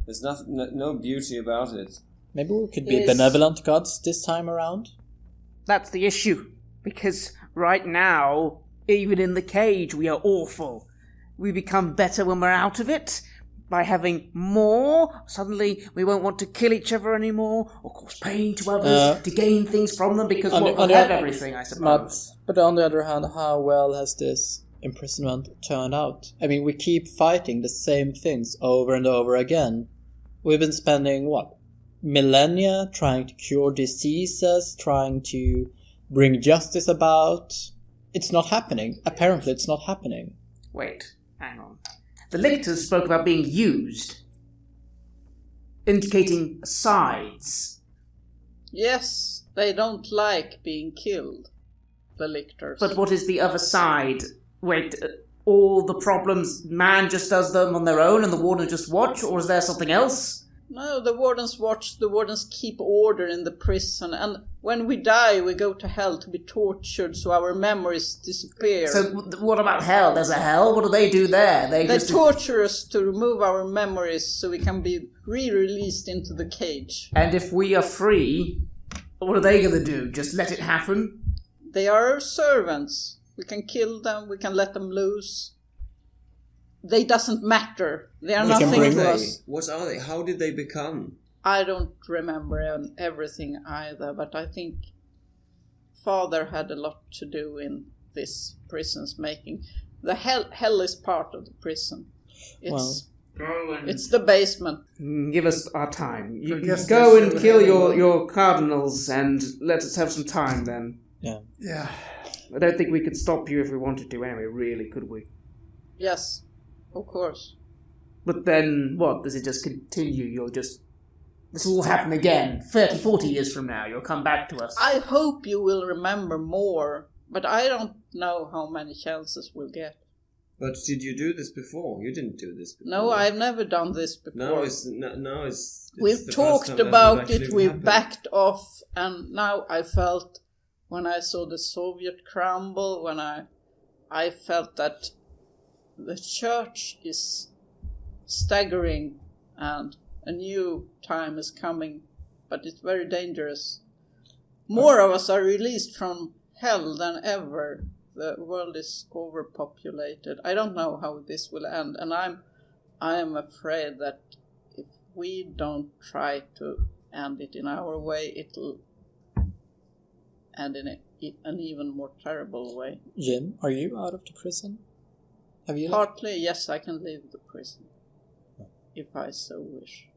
There's no beauty about it. Maybe we could be benevolent gods this time around. That's the issue. Because right now, even in the cage, we are awful. We become better when we're out of it, by having more, suddenly we won't want to kill each other anymore, or cause pain to others, to gain things from them, because we'll have everything, I suppose. But on the other hand, how well has this imprisonment turned out? I mean, we keep fighting the same things over and over again. We've been spending, millennia trying to cure diseases, trying to bring justice about. It's not happening. Apparently, it's not happening. Wait, hang on. The lictors spoke about being used, indicating sides. Yes, they don't like being killed, the lictors. But what is the other side? Wait, all the problems, man just does them on their own and the wardens just watch, or is there something else? No, the wardens watch, the wardens keep order in the prison, and when we die we go to hell to be tortured so our memories disappear. So what about hell? There's a hell? What do they do there? They torture us to remove our memories so we can be re-released into the cage. And if we are free, what are they going to do? Just let it happen? They are our servants. We can kill them, we can let them loose. They doesn't matter. They are nothing to us. What are they? How did they become? I don't remember everything either, but I think Father had a lot to do in this prison's making. The hell is part of the prison. It's the basement. Give us our time. You go and kill your cardinals and let us have some time then. Yeah. I don't think we could stop you if we wanted to anyway, really, could we? Yes, of course. But then, what? Does it just continue? This will happen again. 30, 40 years from now, you'll come back to us. I hope you will remember more, but I don't know how many chances we'll get. But did you do this before? You didn't do this before. No, I've never done this before. Now it's we've talked about it, we've backed off, and now I felt, when I saw the Soviet crumble, when I felt that the church is staggering and a new time is coming, but it's very dangerous. More of us are released from hell than ever. The world is overpopulated. I don't know how this will end, and I am afraid that if we don't try to end it in our way, it'll end in an even more terrible way. Jim, are you out of the prison? Have you Partly, yes, I can leave the prison. If I so wish.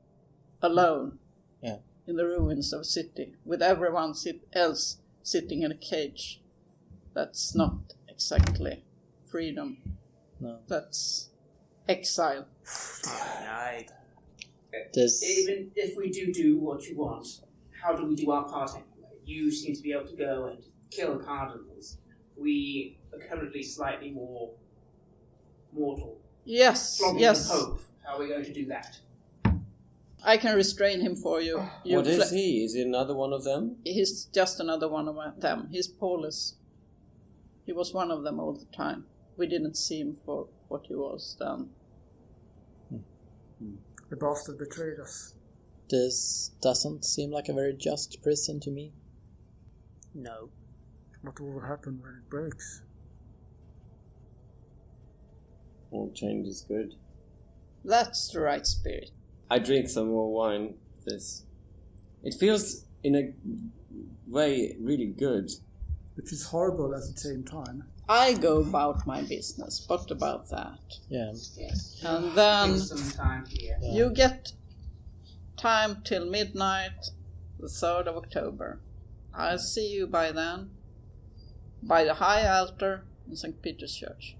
Alone. Yeah. In the ruins of a city. With everyone else sitting in a cage. That's not exactly freedom. No. That's exile. Right. Even if we do what you want, how do we do our part anyway? You seem to be able to go and kill cardinals. We are currently slightly more mortal. Yes, Flogging yes. the Pope. How are we going to do that? I can restrain him for you. What is he? Is he another one of them? He's just another one of them. He's Paulus. He was one of them all the time. We didn't see him for what he was then. The bastard betrayed us. This doesn't seem like a very just prison to me. No. What will happen when it breaks? All change is good. That's the right spirit. I drink some more wine. This. It feels, in a way, really good. It is horrible at the same time. I go about my business. What about that? Yeah. Yes. And then some time here. you get time till midnight, the 3rd of October. I'll see you by then, by the high altar in St. Peter's Church.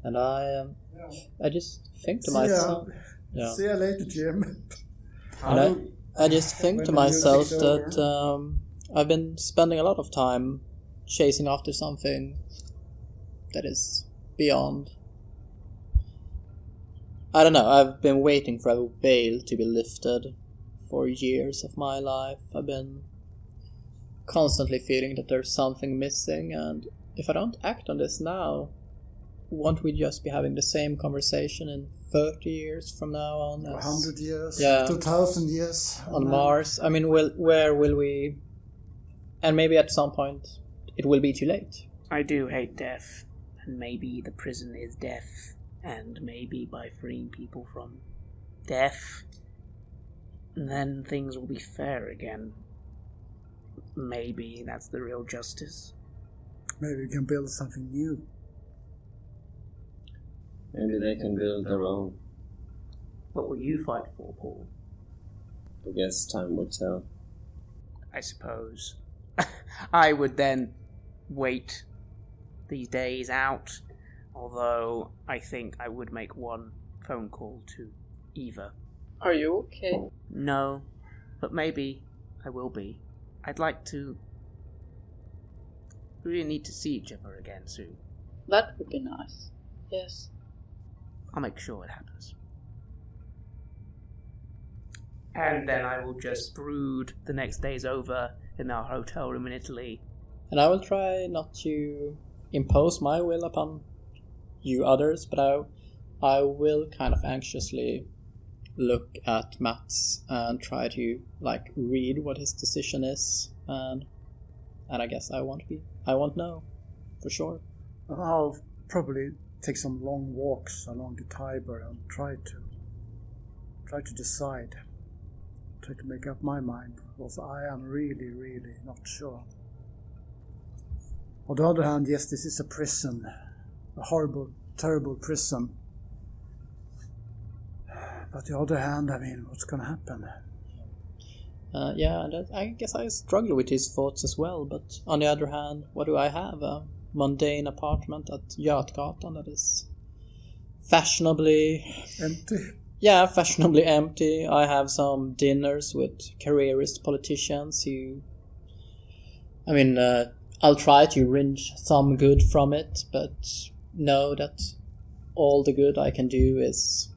And I just think to myself... See you later, Jim. And I just think to myself that I've been spending a lot of time chasing after something that is beyond. I don't know, I've been waiting for a veil to be lifted for years of my life. I've been constantly feeling that there's something missing, and if I don't act on this now, won't we just be having the same conversation in 30 years from now on? 100 years, Yeah. 2000 years. On Mars? I mean, where will we... And maybe at some point it will be too late. I do hate death, and maybe the prison is death, And maybe by freeing people from death, then things will be fair again. Maybe that's the real justice. Maybe we can build something new. Maybe they can build their own. What will you fight for, Paul? I guess time will tell. I suppose. I would then wait these days out, although I think I would make one phone call to Eva. Are you okay? No, but maybe I will be. I'd like to... We really need to see each other again soon. That would be nice. Yes. I'll make sure it happens. And then I will just brood the next days over in our hotel room in Italy. And I will try not to impose my will upon you others, but I will kind of anxiously look at Mats and try to read what his decision is, and I guess I won't know for sure. I'll probably take some long walks along the Tiber and try to decide. Try to make up my mind, because I am really, really not sure. On the other hand, yes, this is a prison. A horrible, terrible prison. But on the other hand, I mean, what's going to happen? I guess I struggle with his thoughts as well, but on the other hand, what do I have? A mundane apartment at Götgatan that is fashionably... Empty? Yeah, fashionably empty. I have some dinners with careerist politicians who... I'll try to wrench some good from it, but know that all the good I can do is...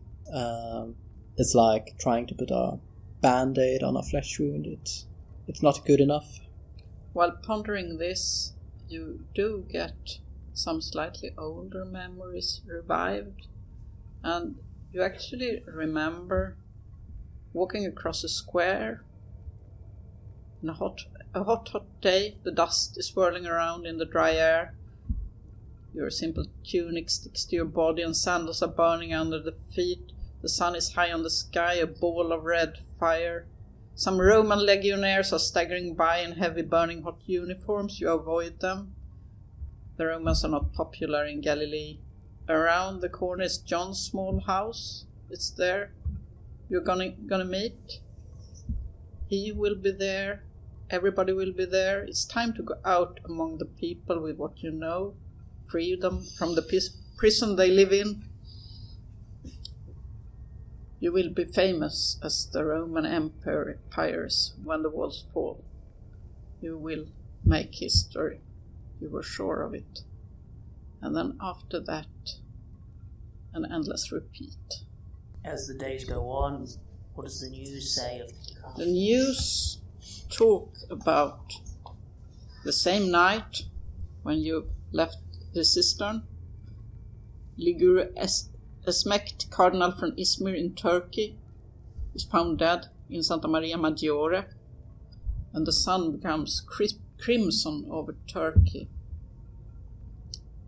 it's like trying to put a band-aid on a flesh wound. It's not good enough. While pondering this, you do get some slightly older memories revived, and you actually remember walking across a square on a hot day. The dust is swirling around in the dry air. Your simple tunic sticks to your body and sandals are burning under the feet. The sun is high on the sky, a ball of red fire. Some Roman legionnaires are staggering by in heavy burning hot uniforms. You avoid them. The Romans are not popular in Galilee. Around the corner is John's small house. It's there. You're gonna meet. He will be there. Everybody will be there. It's time to go out among the people with what you know. Free them from the prison they live in. You will be famous as the Roman empires when the walls fall. You will make history. You were sure of it. And then after that, an endless repeat. As the days go on, what does the news say of the news talk about the same night when you left the cistern. Ligure Esmect, cardinal from Izmir in Turkey, is found dead in Santa Maria Maggiore, and the sun becomes crimson over Turkey.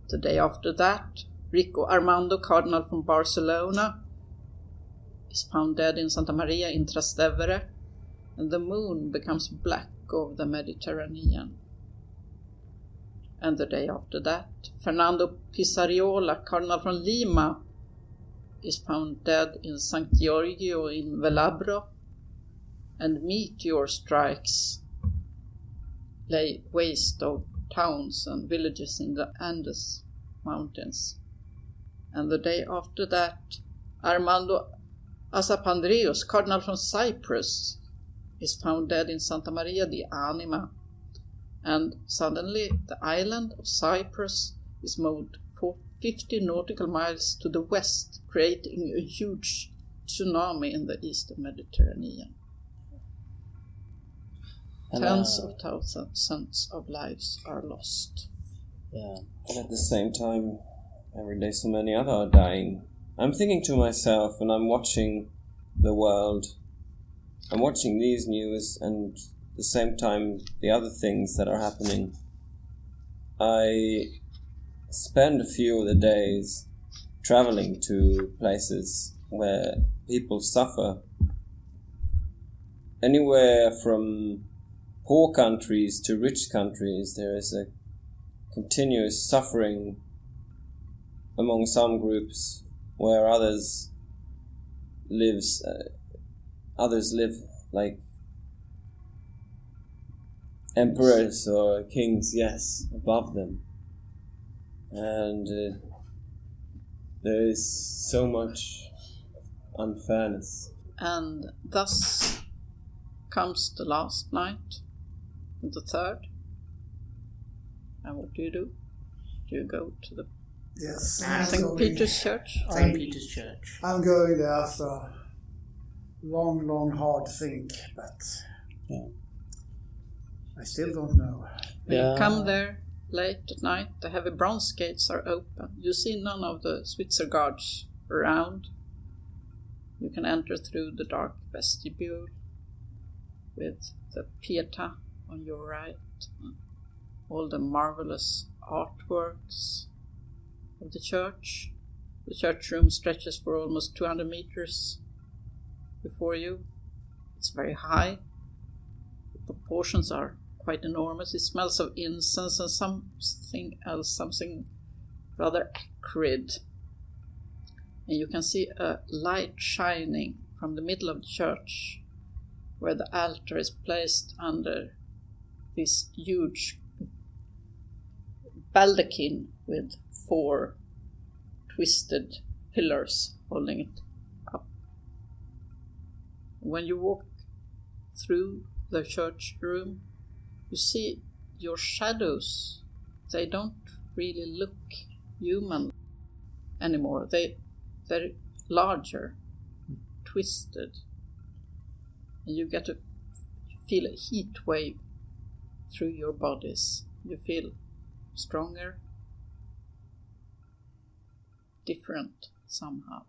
The day after that, Rico Armando, cardinal from Barcelona, is found dead in Santa Maria in Trastevere, and the moon becomes black over the Mediterranean. And the day after that, Fernando Pisariola, cardinal from Lima, is found dead in St. Giorgio in Velabro, and meteor strikes lay waste of towns and villages in the Andes mountains. And the day after that, Armando Asapandreous, cardinal from Cyprus, is found dead in Santa Maria di Anima, and suddenly the island of Cyprus is moved 50 nautical miles to the west, creating a huge tsunami in the eastern Mediterranean. Tens of thousands of lives are lost. Yeah, and at the same time, every day so many others are dying. I'm thinking to myself, when I'm watching the world, I'm watching these news, and at the same time, the other things that are happening. I spend a few of the days traveling to places where people suffer. Anywhere from poor countries to rich countries, there is a continuous suffering among some groups, where others live like emperors or kings, yes, above them. And there is so much unfairness. And thus comes the last night, the third. And what do? Do you go to the Yes. St. Peter's Church? St. Peter's Church. I'm going there after a long, hard think, but I still don't know. When you come there late at night, the heavy bronze gates are open. You see none of the Switzer guards around. You can enter through the dark vestibule with the Pietà on your right, all the marvelous artworks of the church. The church room stretches for almost 200 meters before you. It's very high. The proportions are quite enormous. It smells of incense and something else, something rather acrid. And you can see a light shining from the middle of the church, where the altar is placed under this huge baldachin with 4 twisted pillars holding it up. When you walk through the church room, you see your shadows. They don't really look human anymore. They're larger, twisted, and you get to feel a heat wave through your bodies. You feel stronger, different somehow.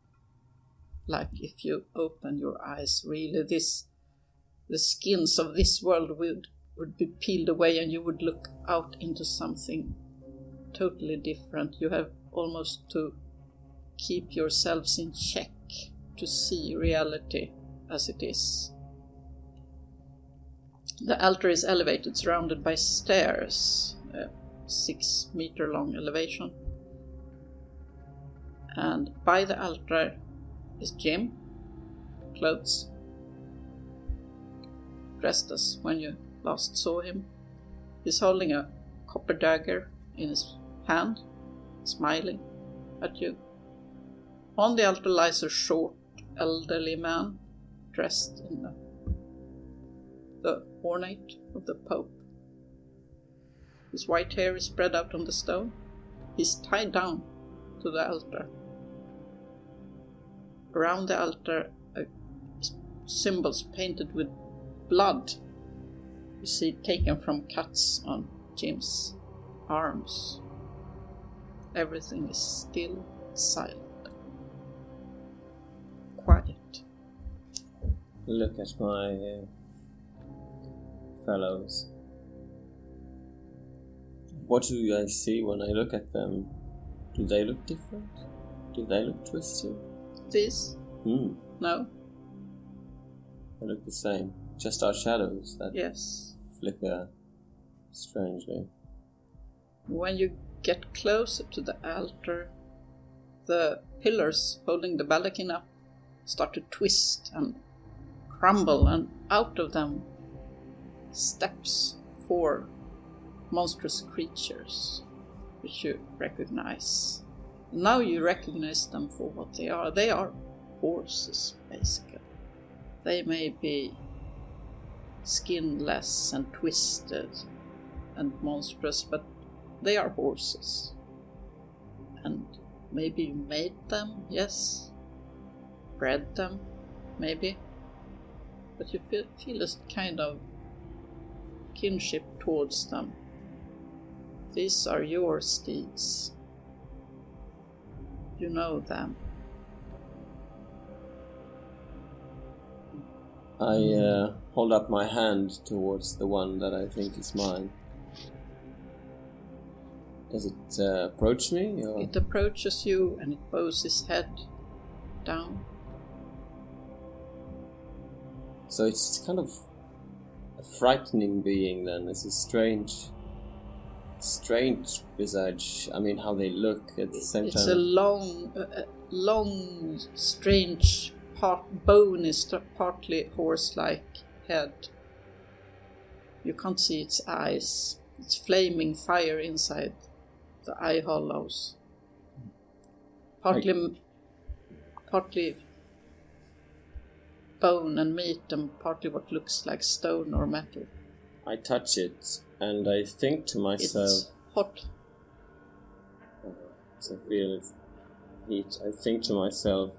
Like if you open your eyes, really, the skins of this world would be peeled away and you would look out into something totally different. You have almost to keep yourselves in check to see reality as it is. The altar is elevated, surrounded by stairs, a 6-meter long elevation. And by the altar is Jim, clothes, dressed as when you last saw him. He's holding a copper dagger in his hand, smiling at you. On the altar lies a short, elderly man, dressed in the ornate of the Pope. His white hair is spread out on the stone. He's tied down to the altar. Around the altar are symbols painted with blood. You see, taken from cuts on Jim's arms. Everything is still silent. Quiet. Look at my fellows. What do I see when I look at them? Do they look different? Do they look twisted? This? No. They look the same. Just our shadows that Yes. flicker strangely. When you get closer to the altar, the pillars holding the baldachin up start to twist and crumble, and out of them steps 4 monstrous creatures, which you recognize. Now you recognize them for what they are. They are horses, basically. They may be skinless and twisted and monstrous, but they are horses. And maybe you made them, yes. Bred them, maybe. But you feel a kind of kinship towards them. These are your steeds. You know them. I hold up my hand towards the one that I think is mine. Does it approach me? Or? It approaches you and it bows its head down. So it's kind of a frightening being then. It's a strange visage. I mean, how they look at the same time. It's a long, strange, bony, partly horse-like head. You can't see its eyes. It's flaming fire inside the eye hollows. Partly bone and meat, and partly what looks like stone or metal. I touch it and I think to myself... It's hot. I feel its heat. I think to myself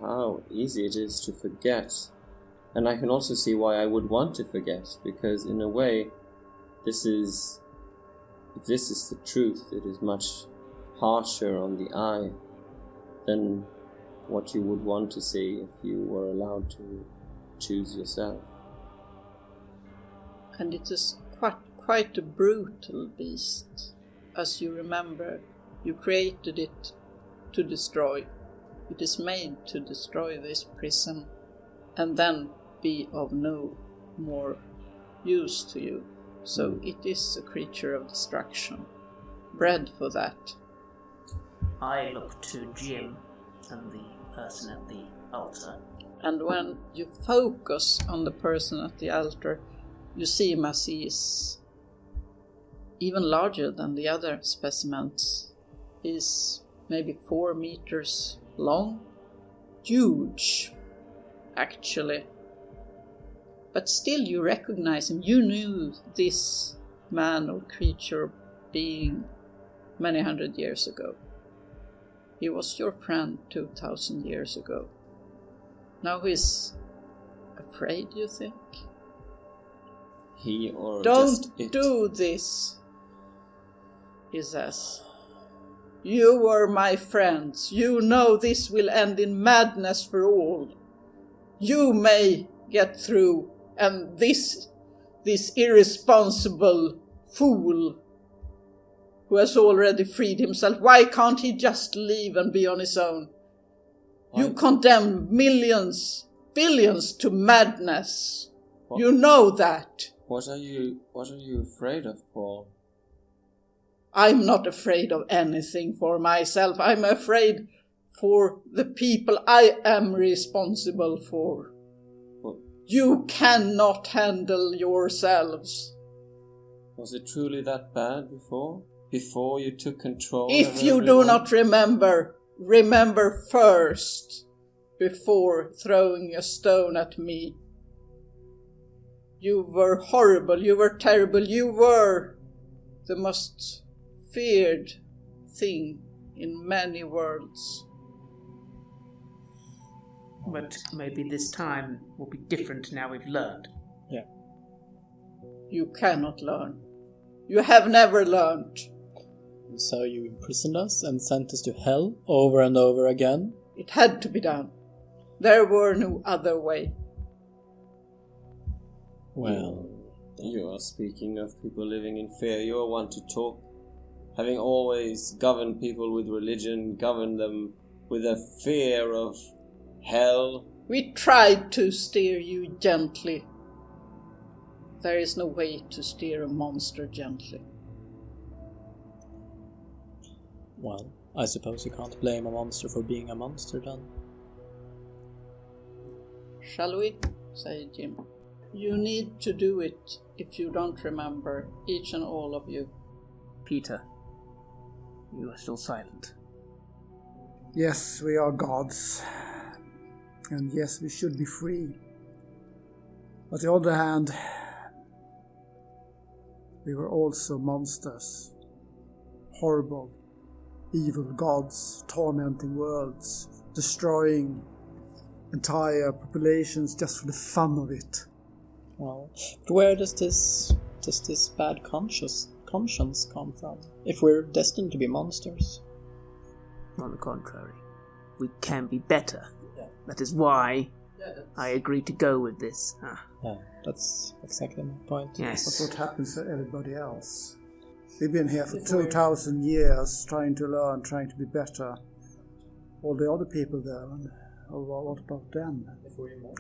how easy it is to forget. And I can also see why I would want to forget, because in a way, if this is the truth, it is much harsher on the eye than what you would want to see if you were allowed to choose yourself. And it is quite a brutal beast. As you remember, you created it to destroy. It is made to destroy this prison and then be of no more use to you. So it is a creature of destruction, bred for that. I look to Jim and the person at the altar. And when you focus on the person at the altar, you see him as he is even larger than the other specimens. He's maybe 4 meters long. Huge, actually. But still you recognize him. You knew this man or creature being many hundred years ago. He was your friend 2,000 years ago. Now he's afraid, you think? He or Don't just it? do this, he says. You were my friends. You know this will end in madness for all. You may get through, and this irresponsible fool who has already freed himself, why can't he just leave and be on his own? You condemn millions, billions to madness. What? You know that. What are you afraid of, Paul? I'm not afraid of anything for myself. I'm afraid for the people I am responsible for. What? You cannot handle yourselves. Was it truly that bad before? Before you took control? If you do not remember first before throwing a stone at me. You were horrible, you were terrible, you were the most feared thing in many worlds. But maybe this time will be different now we've learned. Yeah. You cannot learn. You have never learned. And so you imprisoned us and sent us to hell over and over again? It had to be done. There were no other way. Well, you are speaking of people living in fear. You are one to talk. Having always governed people with religion, governed them with a fear of hell. We tried to steer you gently. There is no way to steer a monster gently. well, I suppose you can't blame a monster for being a monster then. Shall we? Said Jim. You need to do it if you don't remember, each and all of you. Peter, you are still silent. Yes, we are gods. And yes, we should be free. On the other hand, we were also monsters. Horrible, evil gods, tormenting worlds, destroying entire populations just for the fun of it. Well, but where does this bad conscience come from? If we're destined to be monsters? On the contrary, we can be better. Yeah. That is why I agree to go with this. Yeah, that's exactly my point. Yes. That's what happens to everybody else. We've been here for 2,000 years trying to learn, trying to be better. All the other people there, and what about them?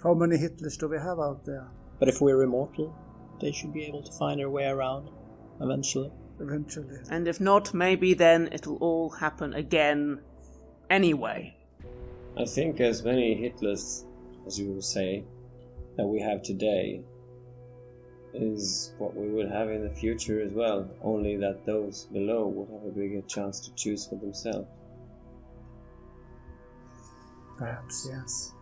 How many Hitlers do we have out there? But if we're immortal, they should be able to find their way around eventually. Eventually. And if not, maybe then it'll all happen again anyway. I think as many Hitlers, as you will say, that we have today is what we would have in the future as well, only that those below would have a bigger chance to choose for themselves. Perhaps, yes.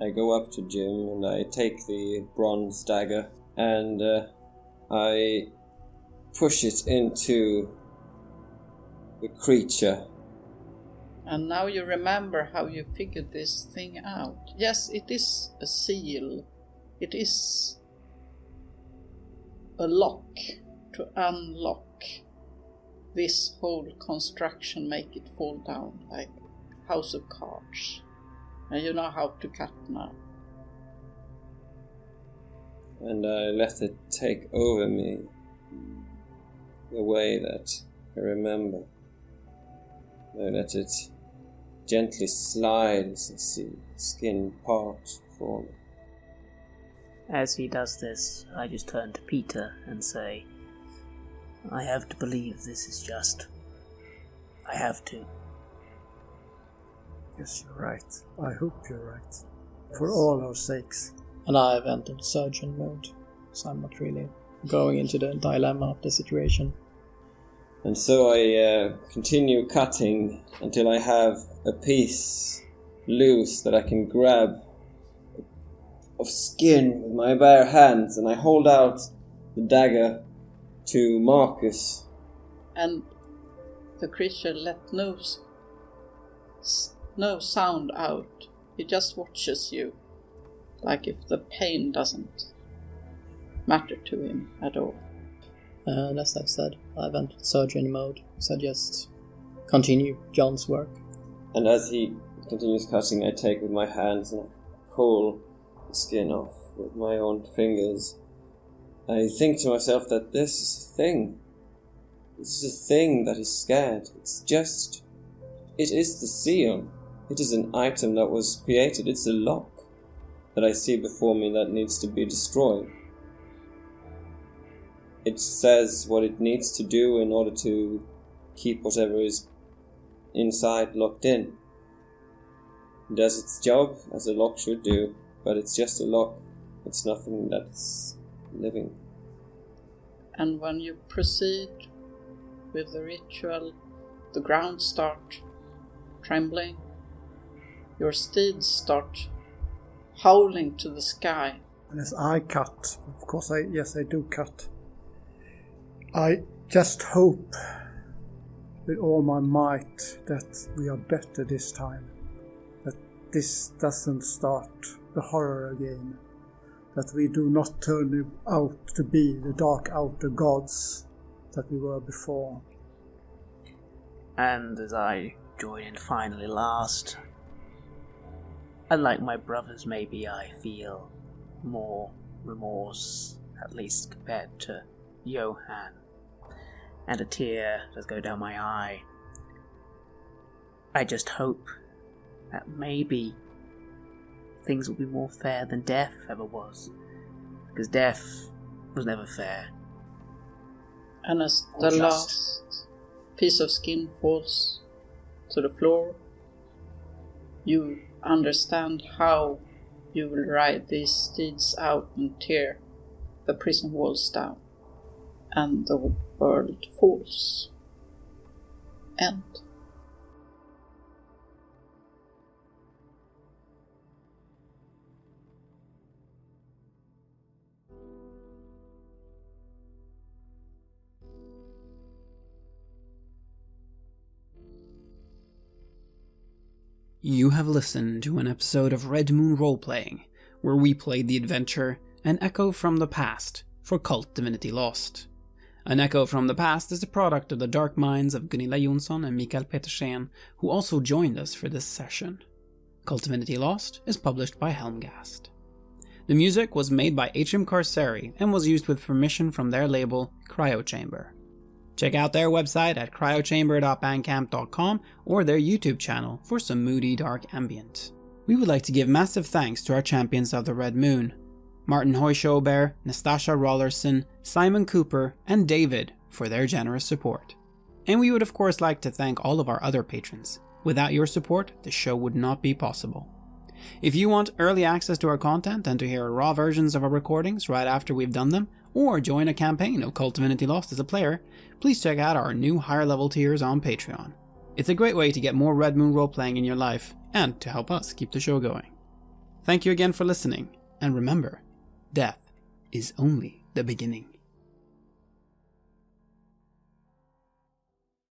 I go up to Jim and I take the bronze dagger and I push it into the creature. And now you remember how you figured this thing out. Yes, it is a seal. It is a lock to unlock this whole construction, make it fall down like a house of cards. And you know how to cut now. And I let it take over me the way that I remember. I let it gently slide as I see skin part for me. As he does this, I just turn to Peter and say, I have to believe this is just. I have to. Yes, you're right. I hope you're right. For all our sakes. And I've entered surgeon mode, so I'm not really going into the dilemma of the situation. And so I continue cutting until I have a piece loose that I can grab of skin with my bare hands, and I hold out the dagger to Marcus. And the creature let no sound out. He just watches you, like if the pain doesn't matter to him at all. As I've said, I've entered surgeon mode, so just continue John's work. And as he continues cutting, I take with my hands and I pull the skin off with my own fingers. I think to myself that this is a thing. This is a thing that is scared. It is the seal. It is an item that was created. It's a lock that I see before me that needs to be destroyed. It says what it needs to do in order to keep whatever is inside locked in. It does its job, as a lock should do, but it's just a lock. It's nothing that's living. And when you proceed with the ritual, the ground starts trembling. Your steeds start howling to the sky. And as I cut, of course I do cut. I just hope with all my might that we are better this time. That this doesn't start the horror again. That we do not turn out to be the dark outer gods that we were before. And as I join in finally last, unlike my brothers, maybe I feel more remorse, at least compared to Johan, and a tear does go down my eye. I just hope that maybe things will be more fair than death ever was, because death was never fair. And as the last piece of skin falls to the floor, you understand how you will ride these steeds out and tear the prison walls down, and the world falls. End. You have listened to an episode of Red Moon Roleplaying, where we played the adventure An Echo from the Past for KULT Divinity Lost. An Echo from the Past is the product of the dark minds of Gunilla Jonsson and Mikael Petersen, who also joined us for this session. KULT Divinity Lost is published by Helmgast. The music was made by H.M. Carceri and was used with permission from their label Cryochamber. Check out their website at cryochamber.bandcamp.com or their YouTube channel for some moody dark ambient. We would like to give massive thanks to our champions of the Red Moon, Martin Heuschober, Nastasia Raulerson, Simon Cooper, and David for their generous support. And we would of course like to thank all of our other patrons. Without your support, the show would not be possible. If you want early access to our content and to hear raw versions of our recordings right after we've done them, or join a campaign of KULT Divinity Lost as a player, please check out our new higher level tiers on Patreon. It's a great way to get more Red Moon role-playing in your life, and to help us keep the show going. Thank you again for listening, and remember, death is only the beginning.